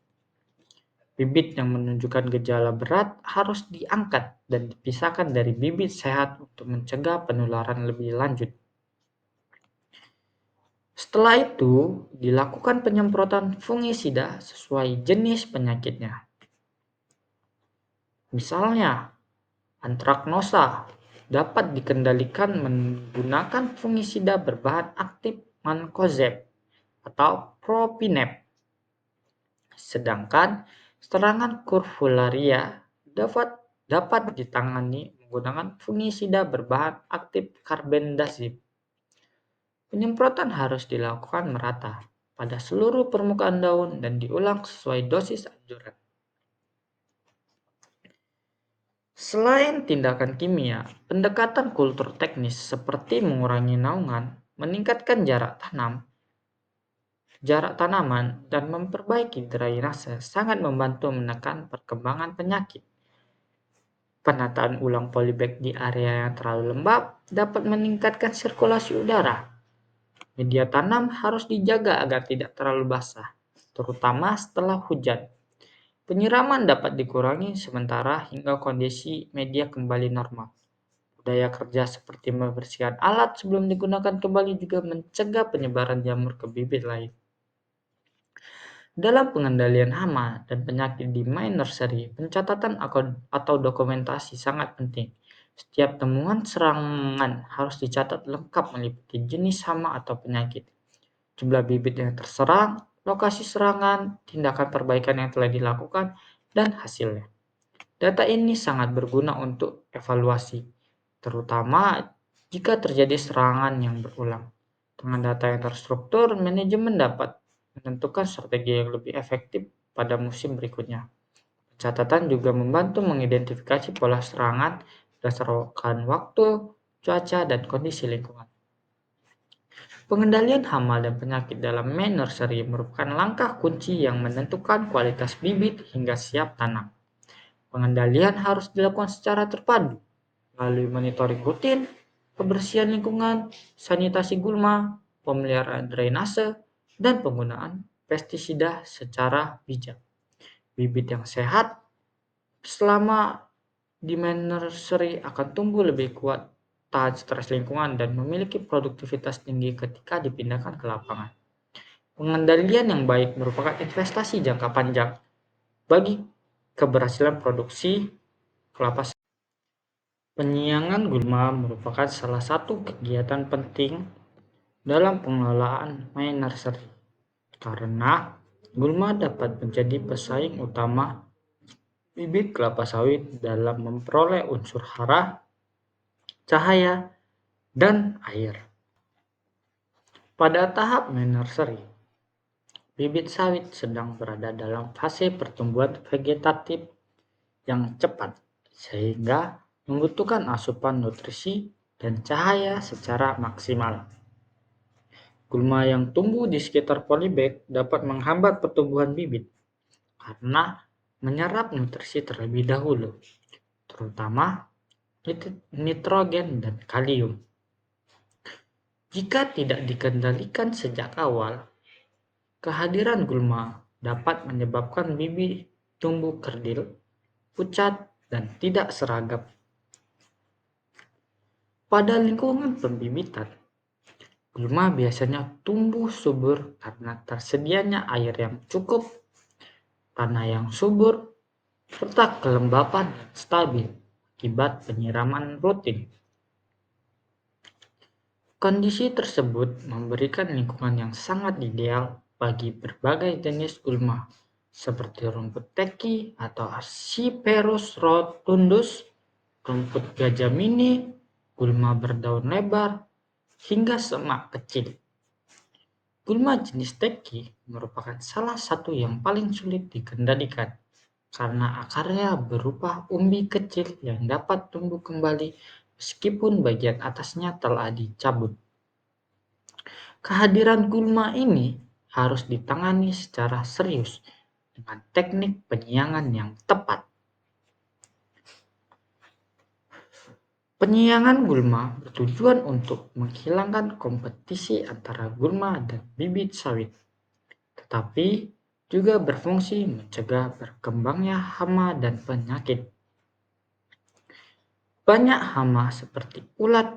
Bibit yang menunjukkan gejala berat harus diangkat dan dipisahkan dari bibit sehat untuk mencegah penularan lebih lanjut. Setelah itu, dilakukan penyemprotan fungisida sesuai jenis penyakitnya. Misalnya, antraknosa dapat dikendalikan menggunakan fungisida berbahan aktif mancozeb atau propinep. Sedangkan serangan kurvularia dapat ditangani menggunakan fungisida berbahan aktif carbendazim. Penyemprotan harus dilakukan merata pada seluruh permukaan daun dan diulang sesuai dosis anjuran. Selain tindakan kimia, pendekatan kultur teknis seperti mengurangi naungan, meningkatkan jarak tanaman, dan memperbaiki drainase sangat membantu menekan perkembangan penyakit. Penataan ulang polybag di area yang terlalu lembab dapat meningkatkan sirkulasi udara. Media tanam harus dijaga agar tidak terlalu basah, terutama setelah hujan. Penyiraman dapat dikurangi sementara hingga kondisi media kembali normal. Daya kerja seperti membersihkan alat sebelum digunakan kembali juga mencegah penyebaran jamur ke bibit lain. Dalam pengendalian hama dan penyakit di My Nursery, pencatatan atau dokumentasi sangat penting. Setiap temuan serangan harus dicatat lengkap meliputi jenis hama atau penyakit, jumlah bibit yang terserang, lokasi serangan, tindakan perbaikan yang telah dilakukan, dan hasilnya. Data ini sangat berguna untuk evaluasi, terutama jika terjadi serangan yang berulang. Dengan data yang terstruktur, manajemen dapat menentukan strategi yang lebih efektif pada musim berikutnya. Catatan juga membantu mengidentifikasi pola serangan berdasarkan waktu, cuaca, dan kondisi lingkungan. Pengendalian hama dan penyakit dalam My Nursery merupakan langkah kunci yang menentukan kualitas bibit hingga siap tanam. Pengendalian harus dilakukan secara terpadu, melalui monitoring rutin, kebersihan lingkungan, sanitasi gulma, pemeliharaan drainase, dan penggunaan pestisida secara bijak. Bibit yang sehat selama di nursery akan tumbuh lebih kuat, tahan stres lingkungan, dan memiliki produktivitas tinggi ketika dipindahkan ke lapangan. Pengendalian yang baik merupakan investasi jangka panjang bagi keberhasilan produksi kelapa sawit. Penyiangan gulma merupakan salah satu kegiatan penting dalam pengelolaan My Nursery, karena gulma dapat menjadi pesaing utama bibit kelapa sawit dalam memperoleh unsur hara, cahaya, dan air. Pada tahap My Nursery, bibit sawit sedang berada dalam fase pertumbuhan vegetatif yang cepat, sehingga membutuhkan asupan nutrisi dan cahaya secara maksimal. Gulma yang tumbuh di sekitar polybag dapat menghambat pertumbuhan bibit karena menyerap nutrisi terlebih dahulu, terutama nitrogen dan kalium. Jika tidak dikendalikan sejak awal, kehadiran gulma dapat menyebabkan bibit tumbuh kerdil, pucat, dan tidak seragam. Pada lingkungan pembibitan, gulma biasanya tumbuh subur karena tersedianya air yang cukup, tanah yang subur, serta kelembapan yang stabil akibat penyiraman rutin. Kondisi tersebut memberikan lingkungan yang sangat ideal bagi berbagai jenis gulma, seperti rumput teki atau Cyperus rotundus, rumput gajah mini, gulma berdaun lebar, hingga semak kecil. Gulma jenis teki merupakan salah satu yang paling sulit dikendalikan karena akarnya berupa umbi kecil yang dapat tumbuh kembali meskipun bagian atasnya telah dicabut. Kehadiran gulma ini harus ditangani secara serius dengan teknik penyiangan yang tepat. Penyiangan gulma bertujuan untuk menghilangkan kompetisi antara gulma dan bibit sawit, tetapi juga berfungsi mencegah berkembangnya hama dan penyakit. Banyak hama seperti ulat,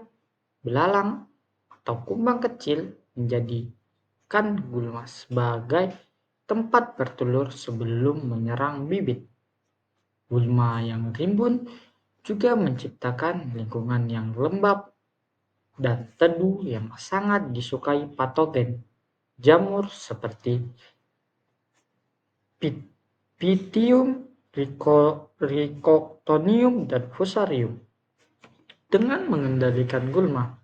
belalang, atau kumbang kecil menjadikan gulma sebagai tempat bertelur sebelum menyerang bibit. Gulma yang rimbun juga menciptakan lingkungan yang lembab dan teduh yang sangat disukai patogen jamur seperti Pythium, Rhizoctonium, dan Fusarium. Dengan mengendalikan gulma,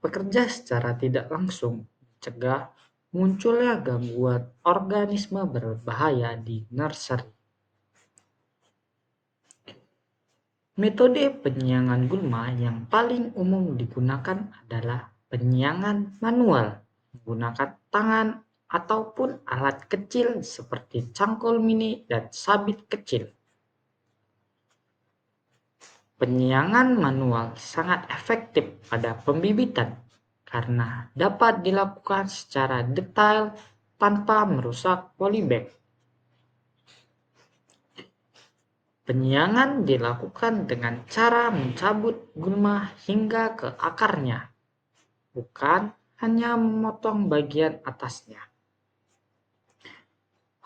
bekerja secara tidak langsung mencegah munculnya gangguan organisme berbahaya di nursery. Metode penyiangan gulma yang paling umum digunakan adalah penyiangan manual menggunakan tangan ataupun alat kecil seperti cangkul mini dan sabit kecil. Penyiangan manual sangat efektif pada pembibitan karena dapat dilakukan secara detail tanpa merusak polybag. Penyiangan dilakukan dengan cara mencabut gulma hingga ke akarnya, bukan hanya memotong bagian atasnya.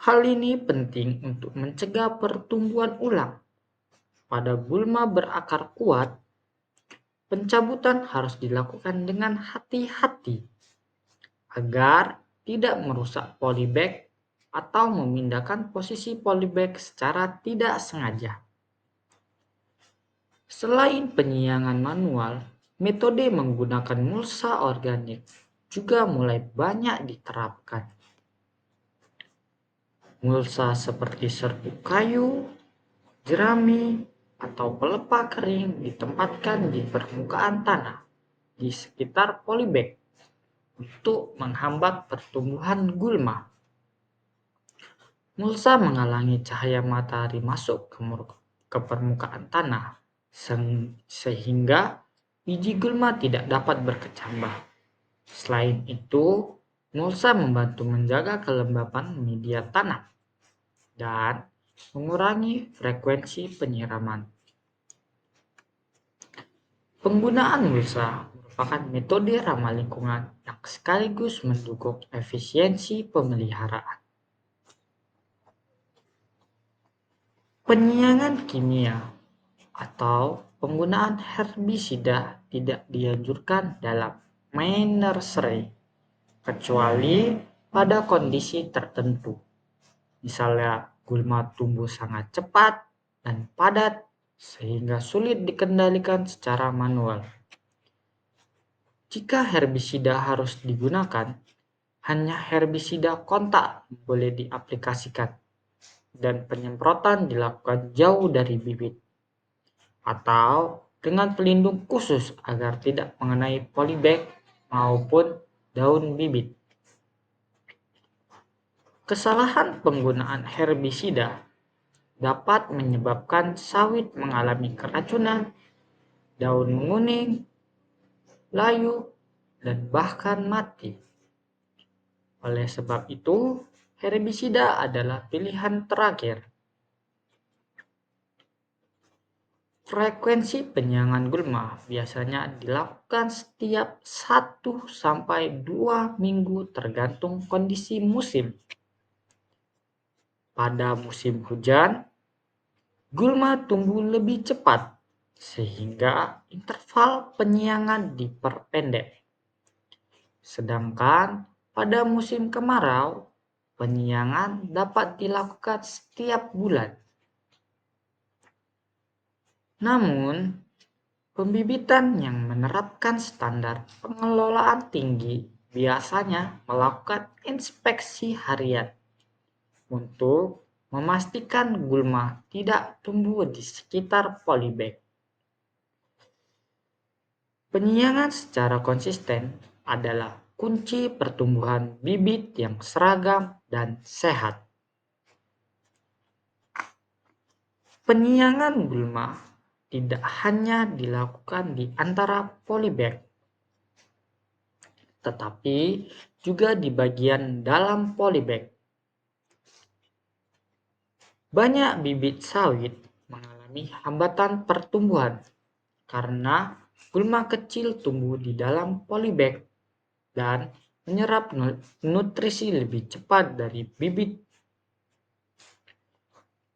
Hal ini penting untuk mencegah pertumbuhan ulang. Pada gulma berakar kuat, pencabutan harus dilakukan dengan hati-hati agar tidak merusak polybag atau memindahkan posisi polybag secara tidak sengaja. Selain penyiangan manual, metode menggunakan mulsa organik juga mulai banyak diterapkan. Mulsa seperti serbuk kayu, jerami, atau pelepah kering ditempatkan di permukaan tanah di sekitar polybag untuk menghambat pertumbuhan gulma. Mulsa menghalangi cahaya matahari masuk ke permukaan tanah sehingga biji gulma tidak dapat berkecambah. Selain itu, mulsa membantu menjaga kelembapan media tanam dan mengurangi frekuensi penyiraman. Penggunaan mulsa merupakan metode ramah lingkungan yang sekaligus mendukung efisiensi pemeliharaan. Penyiangan kimia atau penggunaan herbisida tidak dianjurkan dalam main nursery kecuali pada kondisi tertentu. Misalnya gulma tumbuh sangat cepat dan padat sehingga sulit dikendalikan secara manual. Jika herbisida harus digunakan, hanya herbisida kontak boleh diaplikasikan dan penyemprotan dilakukan jauh dari bibit atau dengan pelindung khusus agar tidak mengenai polybag maupun daun bibit. Kesalahan penggunaan herbisida dapat menyebabkan sawit mengalami keracunan, daun menguning, layu, dan bahkan mati. Oleh sebab itu, herbisida adalah pilihan terakhir. Frekuensi penyiangan gulma biasanya dilakukan setiap 1-2 minggu tergantung kondisi musim. Pada musim hujan, gulma tumbuh lebih cepat sehingga interval penyiangan diperpendek. Sedangkan pada musim kemarau, penyiangan dapat dilakukan setiap bulan. Namun, pembibitan yang menerapkan standar pengelolaan tinggi biasanya melakukan inspeksi harian untuk memastikan gulma tidak tumbuh di sekitar polybag. Penyiangan secara konsisten adalah kunci pertumbuhan bibit yang seragam dan sehat. Penyiangan gulma tidak hanya dilakukan di antara polybag, tetapi juga di bagian dalam polybag. Banyak bibit sawit mengalami hambatan pertumbuhan karena gulma kecil tumbuh di dalam polybag dan menyerap nutrisi lebih cepat dari bibit.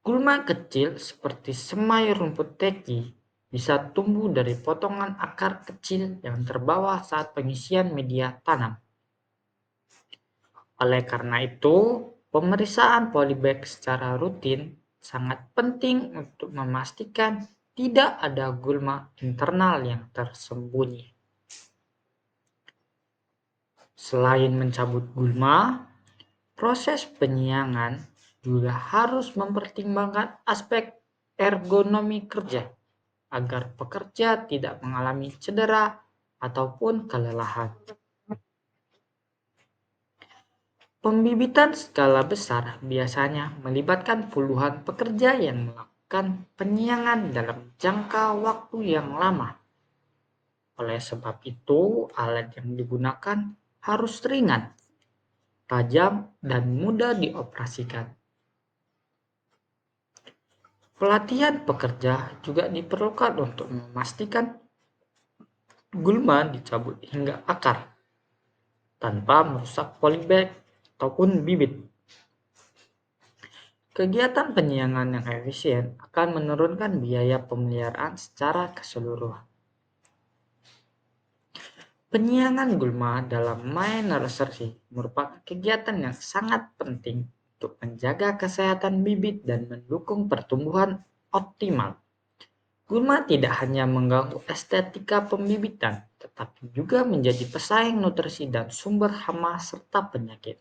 Gulma kecil seperti semai rumput teki bisa tumbuh dari potongan akar kecil yang terbawa saat pengisian media tanam. Oleh karena itu, pemeriksaan polybag secara rutin sangat penting untuk memastikan tidak ada gulma internal yang tersembunyi. Selain mencabut gulma, proses penyiangan juga harus mempertimbangkan aspek ergonomi kerja agar pekerja tidak mengalami cedera ataupun kelelahan. Pembibitan skala besar biasanya melibatkan puluhan pekerja yang melakukan penyiangan dalam jangka waktu yang lama. Oleh sebab itu, alat yang digunakan harus ringan, tajam, dan mudah dioperasikan. Pelatihan pekerja juga diperlukan untuk memastikan gulma dicabut hingga akar tanpa merusak polybag ataupun bibit. Kegiatan penyiangan yang efisien akan menurunkan biaya pemeliharaan secara keseluruhan. Penyiangan gulma dalam My Nursery merupakan kegiatan yang sangat penting untuk menjaga kesehatan bibit dan mendukung pertumbuhan optimal. Gulma tidak hanya mengganggu estetika pembibitan, tetapi juga menjadi pesaing nutrisi dan sumber hama serta penyakit.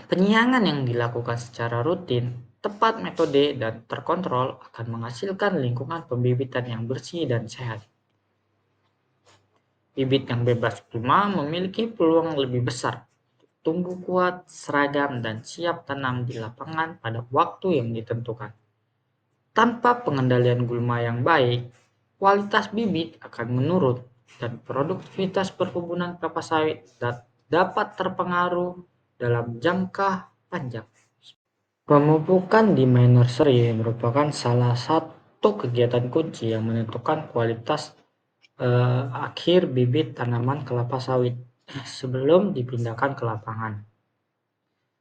Penyiangan yang dilakukan secara rutin, tepat metode, dan terkontrol akan menghasilkan lingkungan pembibitan yang bersih dan sehat. Bibit yang bebas gulma memiliki peluang lebih besar untuk tumbuh kuat, seragam, dan siap tanam di lapangan pada waktu yang ditentukan. Tanpa pengendalian gulma yang baik, kualitas bibit akan menurun dan produktivitas perkebunan kelapa sawit dapat terpengaruh dalam jangka panjang. Pemupukan di My Nursery merupakan salah satu kegiatan kunci yang menentukan kualitas akhir bibit tanaman kelapa sawit sebelum dipindahkan ke lapangan.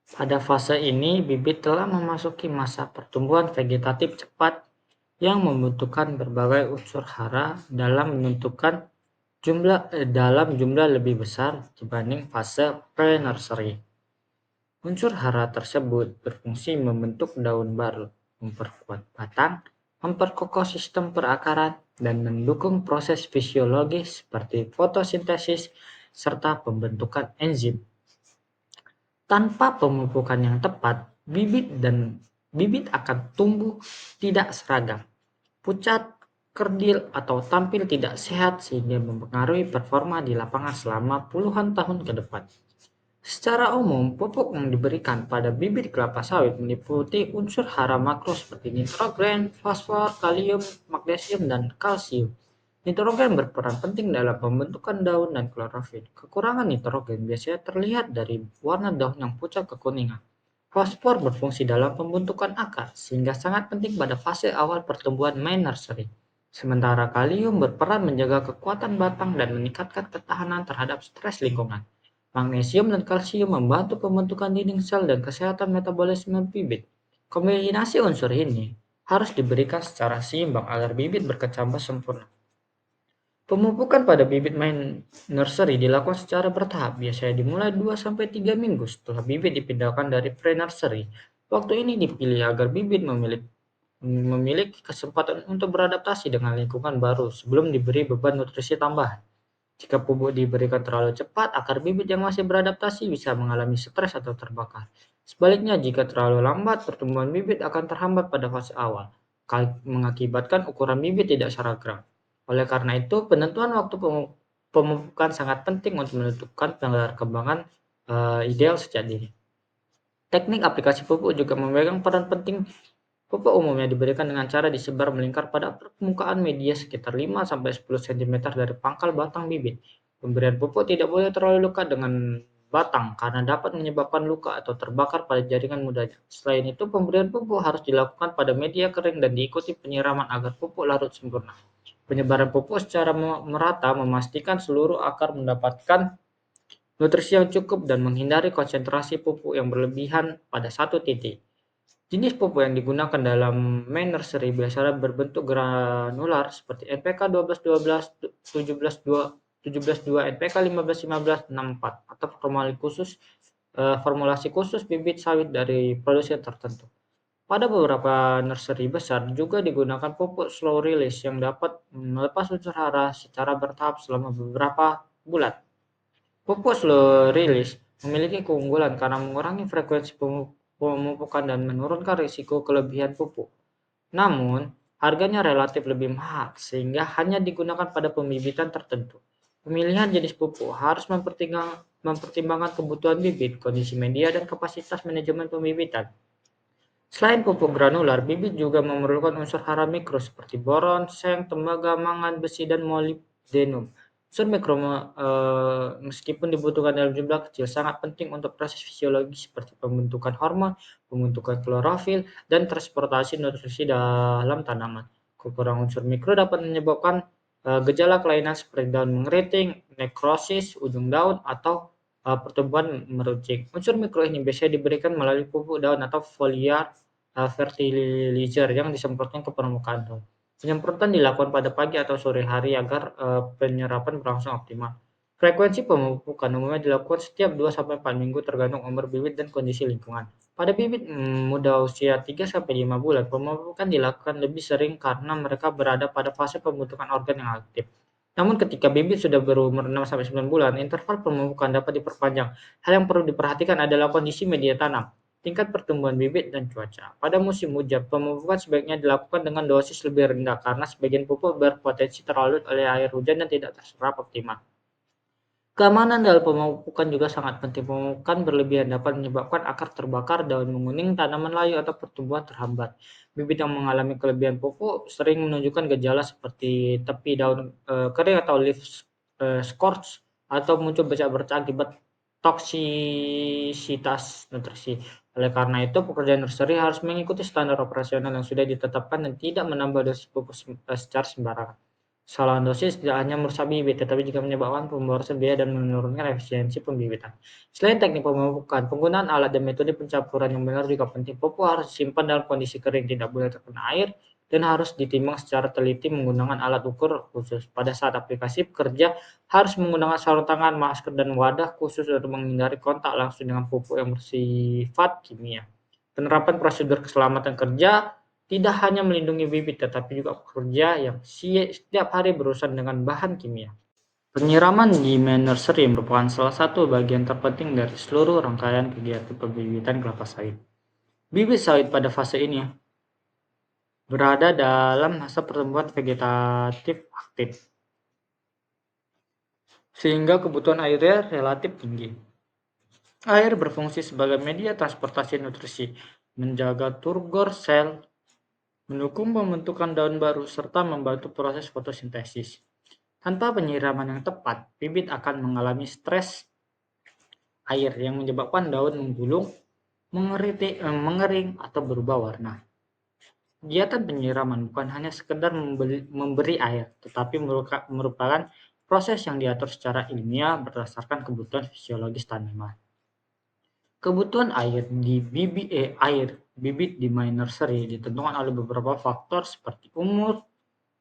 Pada fase ini, bibit telah memasuki masa pertumbuhan vegetatif cepat yang membutuhkan berbagai unsur hara dalam jumlah lebih besar dibanding fase pre-nursery. Unsur hara tersebut berfungsi membentuk daun baru, memperkuat batang, memperkokoh sistem perakaran, dan mendukung proses fisiologis seperti fotosintesis serta pembentukan enzim. Tanpa pemupukan yang tepat, bibit akan tumbuh tidak seragam, pucat, kerdil, atau tampil tidak sehat sehingga mempengaruhi performa di lapangan selama puluhan tahun ke depan. Secara umum, pupuk yang diberikan pada bibit kelapa sawit meliputi unsur hara makro seperti nitrogen, fosfor, kalium, magnesium, dan kalsium. Nitrogen berperan penting dalam pembentukan daun dan klorofil. Kekurangan nitrogen biasanya terlihat dari warna daun yang pucat kekuningan. Fosfor berfungsi dalam pembentukan akar, sehingga sangat penting pada fase awal pertumbuhan My Nursery. Sementara kalium berperan menjaga kekuatan batang dan meningkatkan ketahanan terhadap stres lingkungan. Magnesium dan kalsium membantu pembentukan dinding sel dan kesehatan metabolisme bibit. Kombinasi unsur ini harus diberikan secara seimbang agar bibit berkecambah sempurna. Pemupukan pada bibit My Nursery dilakukan secara bertahap, biasanya dimulai 2-3 minggu setelah bibit dipindahkan dari pre-nursery. Waktu ini dipilih agar bibit memiliki kesempatan untuk beradaptasi dengan lingkungan baru sebelum diberi beban nutrisi tambahan. Jika pupuk diberikan terlalu cepat, akar bibit yang masih beradaptasi bisa mengalami stres atau terbakar. Sebaliknya, jika terlalu lambat, pertumbuhan bibit akan terhambat pada fase awal, mengakibatkan ukuran bibit tidak seragam. Oleh karena itu, penentuan waktu pemupukan sangat penting untuk menentukan perkembangan ideal sejak dini. Teknik aplikasi pupuk juga memegang peran penting. Pupuk umumnya diberikan dengan cara disebar melingkar pada permukaan media sekitar 5-10 cm dari pangkal batang bibit. Pemberian pupuk tidak boleh terlalu dekat dengan batang karena dapat menyebabkan luka atau terbakar pada jaringan mudanya. Selain itu, pemberian pupuk harus dilakukan pada media kering dan diikuti penyiraman agar pupuk larut sempurna. Penyebaran pupuk secara merata memastikan seluruh akar mendapatkan nutrisi yang cukup dan menghindari konsentrasi pupuk yang berlebihan pada satu titik. Jenis pupuk yang digunakan dalam My Nursery biasanya berbentuk granular seperti NPK 12-12, 17-2, NPK 15-15, 64 atau formulasi khusus bibit sawit dari produsen tertentu. Pada beberapa nursery besar juga digunakan pupuk slow release yang dapat melepas unsur hara secara bertahap selama beberapa bulan. Pupuk slow release memiliki keunggulan karena mengurangi frekuensi pemupukan dan menurunkan risiko kelebihan pupuk. Namun, harganya relatif lebih mahal sehingga hanya digunakan pada pembibitan tertentu. Pemilihan jenis pupuk harus mempertimbangkan kebutuhan bibit, kondisi media, dan kapasitas manajemen pembibitan. Selain pupuk granular, bibit juga memerlukan unsur hara mikro seperti boron, seng, tembaga, mangan, besi, dan molibdenum Unsur mikro meskipun dibutuhkan dalam jumlah kecil, sangat penting untuk proses fisiologis seperti pembentukan hormon, pembentukan klorofil, dan transportasi nutrisi dalam tanaman. Kekurangan unsur mikro dapat menyebabkan gejala kelainan seperti daun mengeriting, nekrosis ujung daun, atau pertumbuhan meruncing. Unsur mikro ini biasanya diberikan melalui pupuk daun atau foliar fertilizer yang disemprotkan ke permukaan daun. Penyemprotan dilakukan pada pagi atau sore hari agar penyerapan berlangsung optimal. Frekuensi pemupukan umumnya dilakukan setiap 2-4 minggu tergantung umur bibit dan kondisi lingkungan. Pada bibit muda usia 3-5 bulan, pemupukan dilakukan lebih sering karena mereka berada pada fase pembentukan organ yang aktif. Namun ketika bibit sudah berumur 6-9 bulan, interval pemupukan dapat diperpanjang. Hal yang perlu diperhatikan adalah kondisi media tanam, tingkat pertumbuhan bibit, dan cuaca. Pada musim hujan, pemupukan sebaiknya dilakukan dengan dosis lebih rendah karena sebagian pupuk berpotensi terlalu oleh air hujan dan tidak terserap optimal. Keamanan dalam pemupukan juga sangat penting. Pemupukan berlebihan dapat menyebabkan akar terbakar, daun menguning, tanaman layu, atau pertumbuhan terhambat. Bibit yang mengalami kelebihan pupuk sering menunjukkan gejala seperti tepi daun kering atau leaf scorch, atau muncul bercak-bercak akibat toksisitas nutrisi. Oleh karena itu, pekerjaan nursery harus mengikuti standar operasional yang sudah ditetapkan dan tidak menambah dosis pupuk secara sembarangan. Kesalahan dosis tidak hanya merusak bibit, tetapi juga menyebabkan pemborosan biaya dan menurunkan efisiensi pembibitan. Selain teknik pemupukan, penggunaan alat dan metode pencampuran yang benar juga penting. Pupuk harus disimpan dalam kondisi kering, tidak boleh terkena air, dan harus ditimbang secara teliti menggunakan alat ukur khusus. Pada saat aplikasi, pekerja harus menggunakan sarung tangan, masker, dan wadah khusus untuk menghindari kontak langsung dengan pupuk yang bersifat kimia. Penerapan prosedur keselamatan kerja tidak hanya melindungi bibit, tetapi juga pekerja yang setiap hari berurusan dengan bahan kimia. Penyiraman di nursery merupakan salah satu bagian terpenting dari seluruh rangkaian kegiatan pembibitan kelapa sawit. Bibit sawit pada fase ini berada dalam masa pertumbuhan vegetatif aktif, sehingga kebutuhan airnya relatif tinggi. Air berfungsi sebagai media transportasi nutrisi, menjaga turgor sel, mendukung pembentukan daun baru, serta membantu proses fotosintesis. Tanpa penyiraman yang tepat, bibit akan mengalami stres air yang menyebabkan daun menggulung, mengering, atau berubah warna. Kegiatan penyiraman bukan hanya sekedar memberi air, tetapi merupakan proses yang diatur secara ilmiah berdasarkan kebutuhan fisiologis tanaman. Kebutuhan air bibit di my nursery ditentukan oleh beberapa faktor seperti umur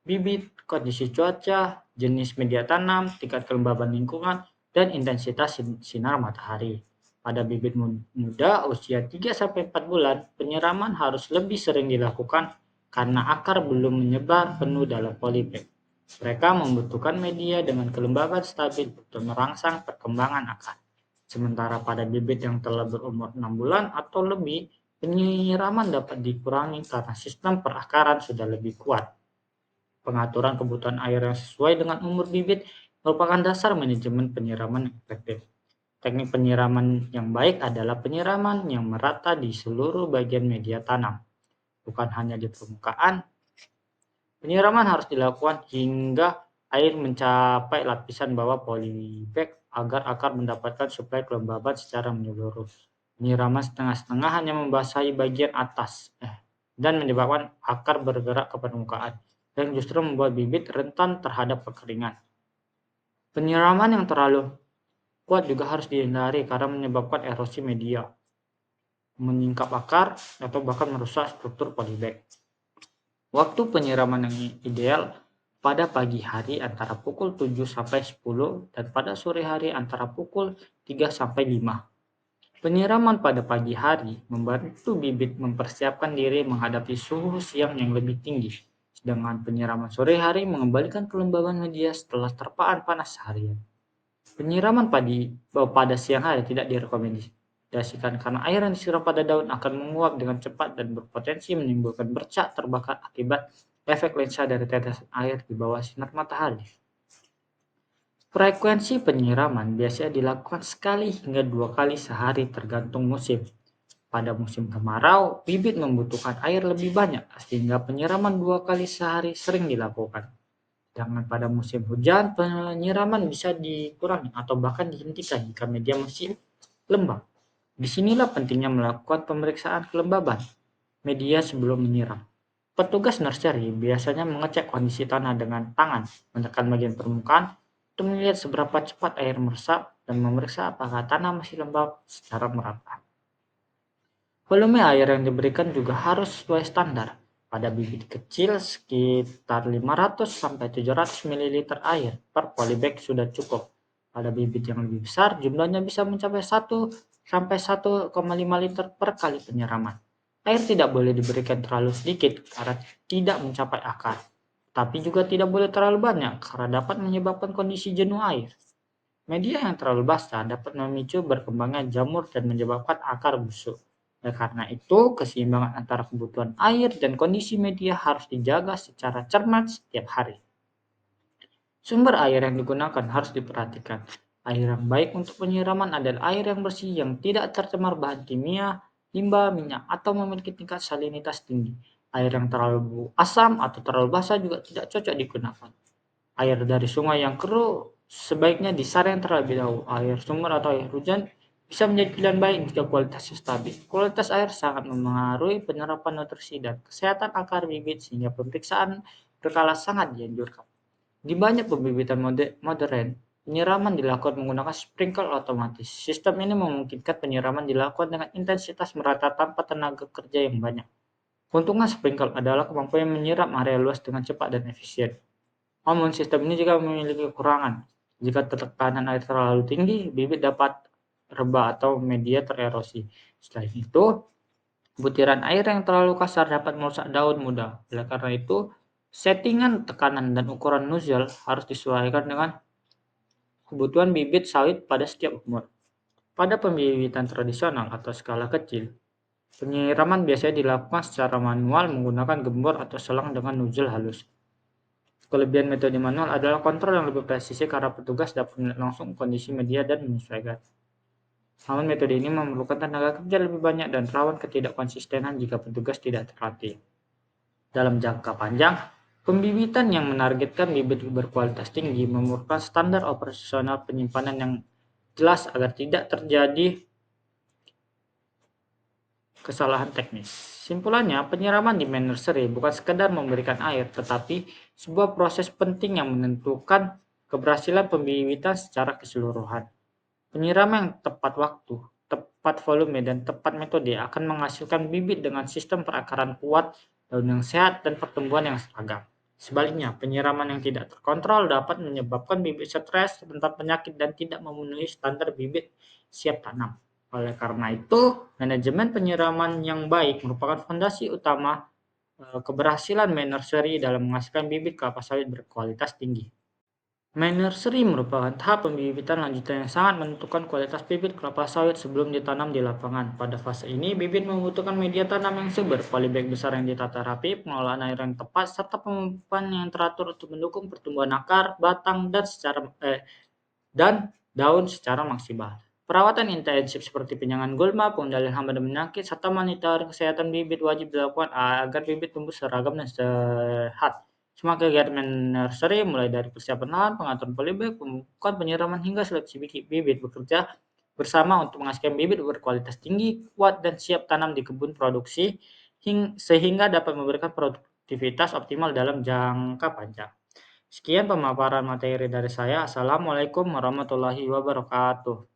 bibit, kondisi cuaca, jenis media tanam, tingkat kelembaban lingkungan, dan intensitas sinar matahari. Pada bibit muda usia 3-4 bulan, penyiraman harus lebih sering dilakukan karena akar belum menyebar penuh dalam polybag. Mereka membutuhkan media dengan kelembaban stabil untuk merangsang perkembangan akar. Sementara pada bibit yang telah berumur 6 bulan atau lebih, penyiraman dapat dikurangi karena sistem perakaran sudah lebih kuat. Pengaturan kebutuhan air yang sesuai dengan umur bibit merupakan dasar manajemen penyiraman yang efektif. Teknik penyiraman yang baik adalah penyiraman yang merata di seluruh bagian media tanam, bukan hanya di permukaan. Penyiraman harus dilakukan hingga air mencapai lapisan bawah polybag agar akar mendapatkan suplai kelembaban secara menyeluruh. Penyiraman setengah-setengah hanya membasahi bagian atas dan menyebabkan akar bergerak ke permukaan, dan justru membuat bibit rentan terhadap kekeringan. Penyiraman yang terlalu kuat juga harus dihindari karena menyebabkan erosi media, menyingkap akar, atau bahkan merusak struktur polybag. Waktu penyiraman yang ideal pada pagi hari antara pukul 7-10 dan pada sore hari antara pukul 3-5. Penyiraman pada pagi hari membantu bibit mempersiapkan diri menghadapi suhu siang yang lebih tinggi, sedangkan penyiraman sore hari mengembalikan kelembaban media setelah terpaan panas seharian. Penyiraman pada siang hari tidak direkomendasikan karena air yang disiram pada daun akan menguap dengan cepat dan berpotensi menimbulkan bercak terbakar akibat efek lensa dari tetesan air di bawah sinar matahari. Frekuensi penyiraman biasanya dilakukan sekali hingga 2 kali sehari tergantung musim. Pada musim kemarau, bibit membutuhkan air lebih banyak sehingga penyiraman 2 kali sehari sering dilakukan. Sedangkan pada musim hujan, penyiraman bisa dikurangi atau bahkan dihentikan jika media masih lembab. Disinilah pentingnya melakukan pemeriksaan kelembaban media sebelum menyiram. Petugas nursery biasanya mengecek kondisi tanah dengan tangan, menekan bagian permukaan untuk melihat seberapa cepat air meresap dan memeriksa apakah tanah masih lembab secara merata. Volume air yang diberikan juga harus sesuai standar. Pada bibit kecil, sekitar 500-700 ml air per polybag sudah cukup. Pada bibit yang lebih besar, jumlahnya bisa mencapai 1-1,5 liter per kali penyiraman. Air tidak boleh diberikan terlalu sedikit karena tidak mencapai akar, tapi juga tidak boleh terlalu banyak karena dapat menyebabkan kondisi jenuh air. Media yang terlalu basah dapat memicu berkembangnya jamur dan menyebabkan akar busuk. Oleh karena itu, keseimbangan antara kebutuhan air dan kondisi media harus dijaga secara cermat setiap hari. Sumber air yang digunakan harus diperhatikan. Air yang baik untuk penyiraman adalah air yang bersih yang tidak tercemar bahan kimia, limbah, minyak, atau memiliki tingkat salinitas tinggi. Air yang terlalu asam atau terlalu basah juga tidak cocok digunakan. Air dari sungai yang keruh sebaiknya disaring terlebih dahulu. Air sumur atau air hujan bisa menjadi pilihan baik jika kualitasnya stabil. Kualitas air sangat memengaruhi penyerapan nutrisi dan kesehatan akar bibit sehingga pemeriksaan berkala sangat dianjurkan. Di banyak pembibitan modern, penyiraman dilakukan menggunakan sprinkler otomatis. Sistem ini memungkinkan penyiraman dilakukan dengan intensitas merata tanpa tenaga kerja yang banyak. Keuntungan sprinkler adalah kemampuan menyiram area luas dengan cepat dan efisien. Namun sistem ini juga memiliki kekurangan. Jika tekanan air terlalu tinggi, bibit dapat rebah atau media tererosi. Selain itu, butiran air yang terlalu kasar dapat merusak daun muda. Oleh karena itu, settingan tekanan dan ukuran nozzle harus disesuaikan dengan kebutuhan bibit sawit pada setiap umur. Pada pembibitan tradisional atau skala kecil, penyiraman biasanya dilakukan secara manual menggunakan gembor atau selang dengan nozzle halus. Kelebihan metode manual adalah kontrol yang lebih presisi karena petugas dapat melihat langsung kondisi media dan menyesuaikan. Namun metode ini memerlukan tenaga kerja lebih banyak dan rawan ketidakkonsistenan jika petugas tidak terlatih. Dalam jangka panjang, pembibitan yang menargetkan bibit berkualitas tinggi memerlukan standar operasional penyimpanan yang jelas agar tidak terjadi kesalahan teknis. Simpulannya, penyiraman di main nursery bukan sekedar memberikan air, tetapi sebuah proses penting yang menentukan keberhasilan pembibitan secara keseluruhan. Penyiraman yang tepat waktu, tepat volume, dan tepat metode akan menghasilkan bibit dengan sistem perakaran kuat, daun yang sehat, dan pertumbuhan yang seragam. Sebaliknya, penyiraman yang tidak terkontrol dapat menyebabkan bibit stres, rentan penyakit, dan tidak memenuhi standar bibit siap tanam. Oleh karena itu, manajemen penyiraman yang baik merupakan fondasi utama keberhasilan main nursery dalam menghasilkan bibit kelapa sawit berkualitas tinggi. Main nursery merupakan tahap pembibitan lanjutan yang sangat menentukan kualitas bibit kelapa sawit sebelum ditanam di lapangan. Pada fase ini, bibit membutuhkan media tanam yang subur, polybag besar yang ditata rapi, pengelolaan air yang tepat, serta pemupukan yang teratur untuk mendukung pertumbuhan akar, batang, dan daun secara maksimal. Perawatan intensif seperti penyangan gulma, pengendalian hama dan penyakit, serta monitoring kesehatan bibit wajib dilakukan agar bibit tumbuh seragam dan sehat. Semua kegiatan nursery mulai dari persiapan lahan, pengaturan polybag, pemupukan, penyiraman hingga seleksi bibit bekerja bersama untuk menghasilkan bibit berkualitas tinggi, kuat, dan siap tanam di kebun produksi sehingga dapat memberikan produktivitas optimal dalam jangka panjang. Sekian pemaparan materi dari saya. Assalamualaikum warahmatullahi wabarakatuh.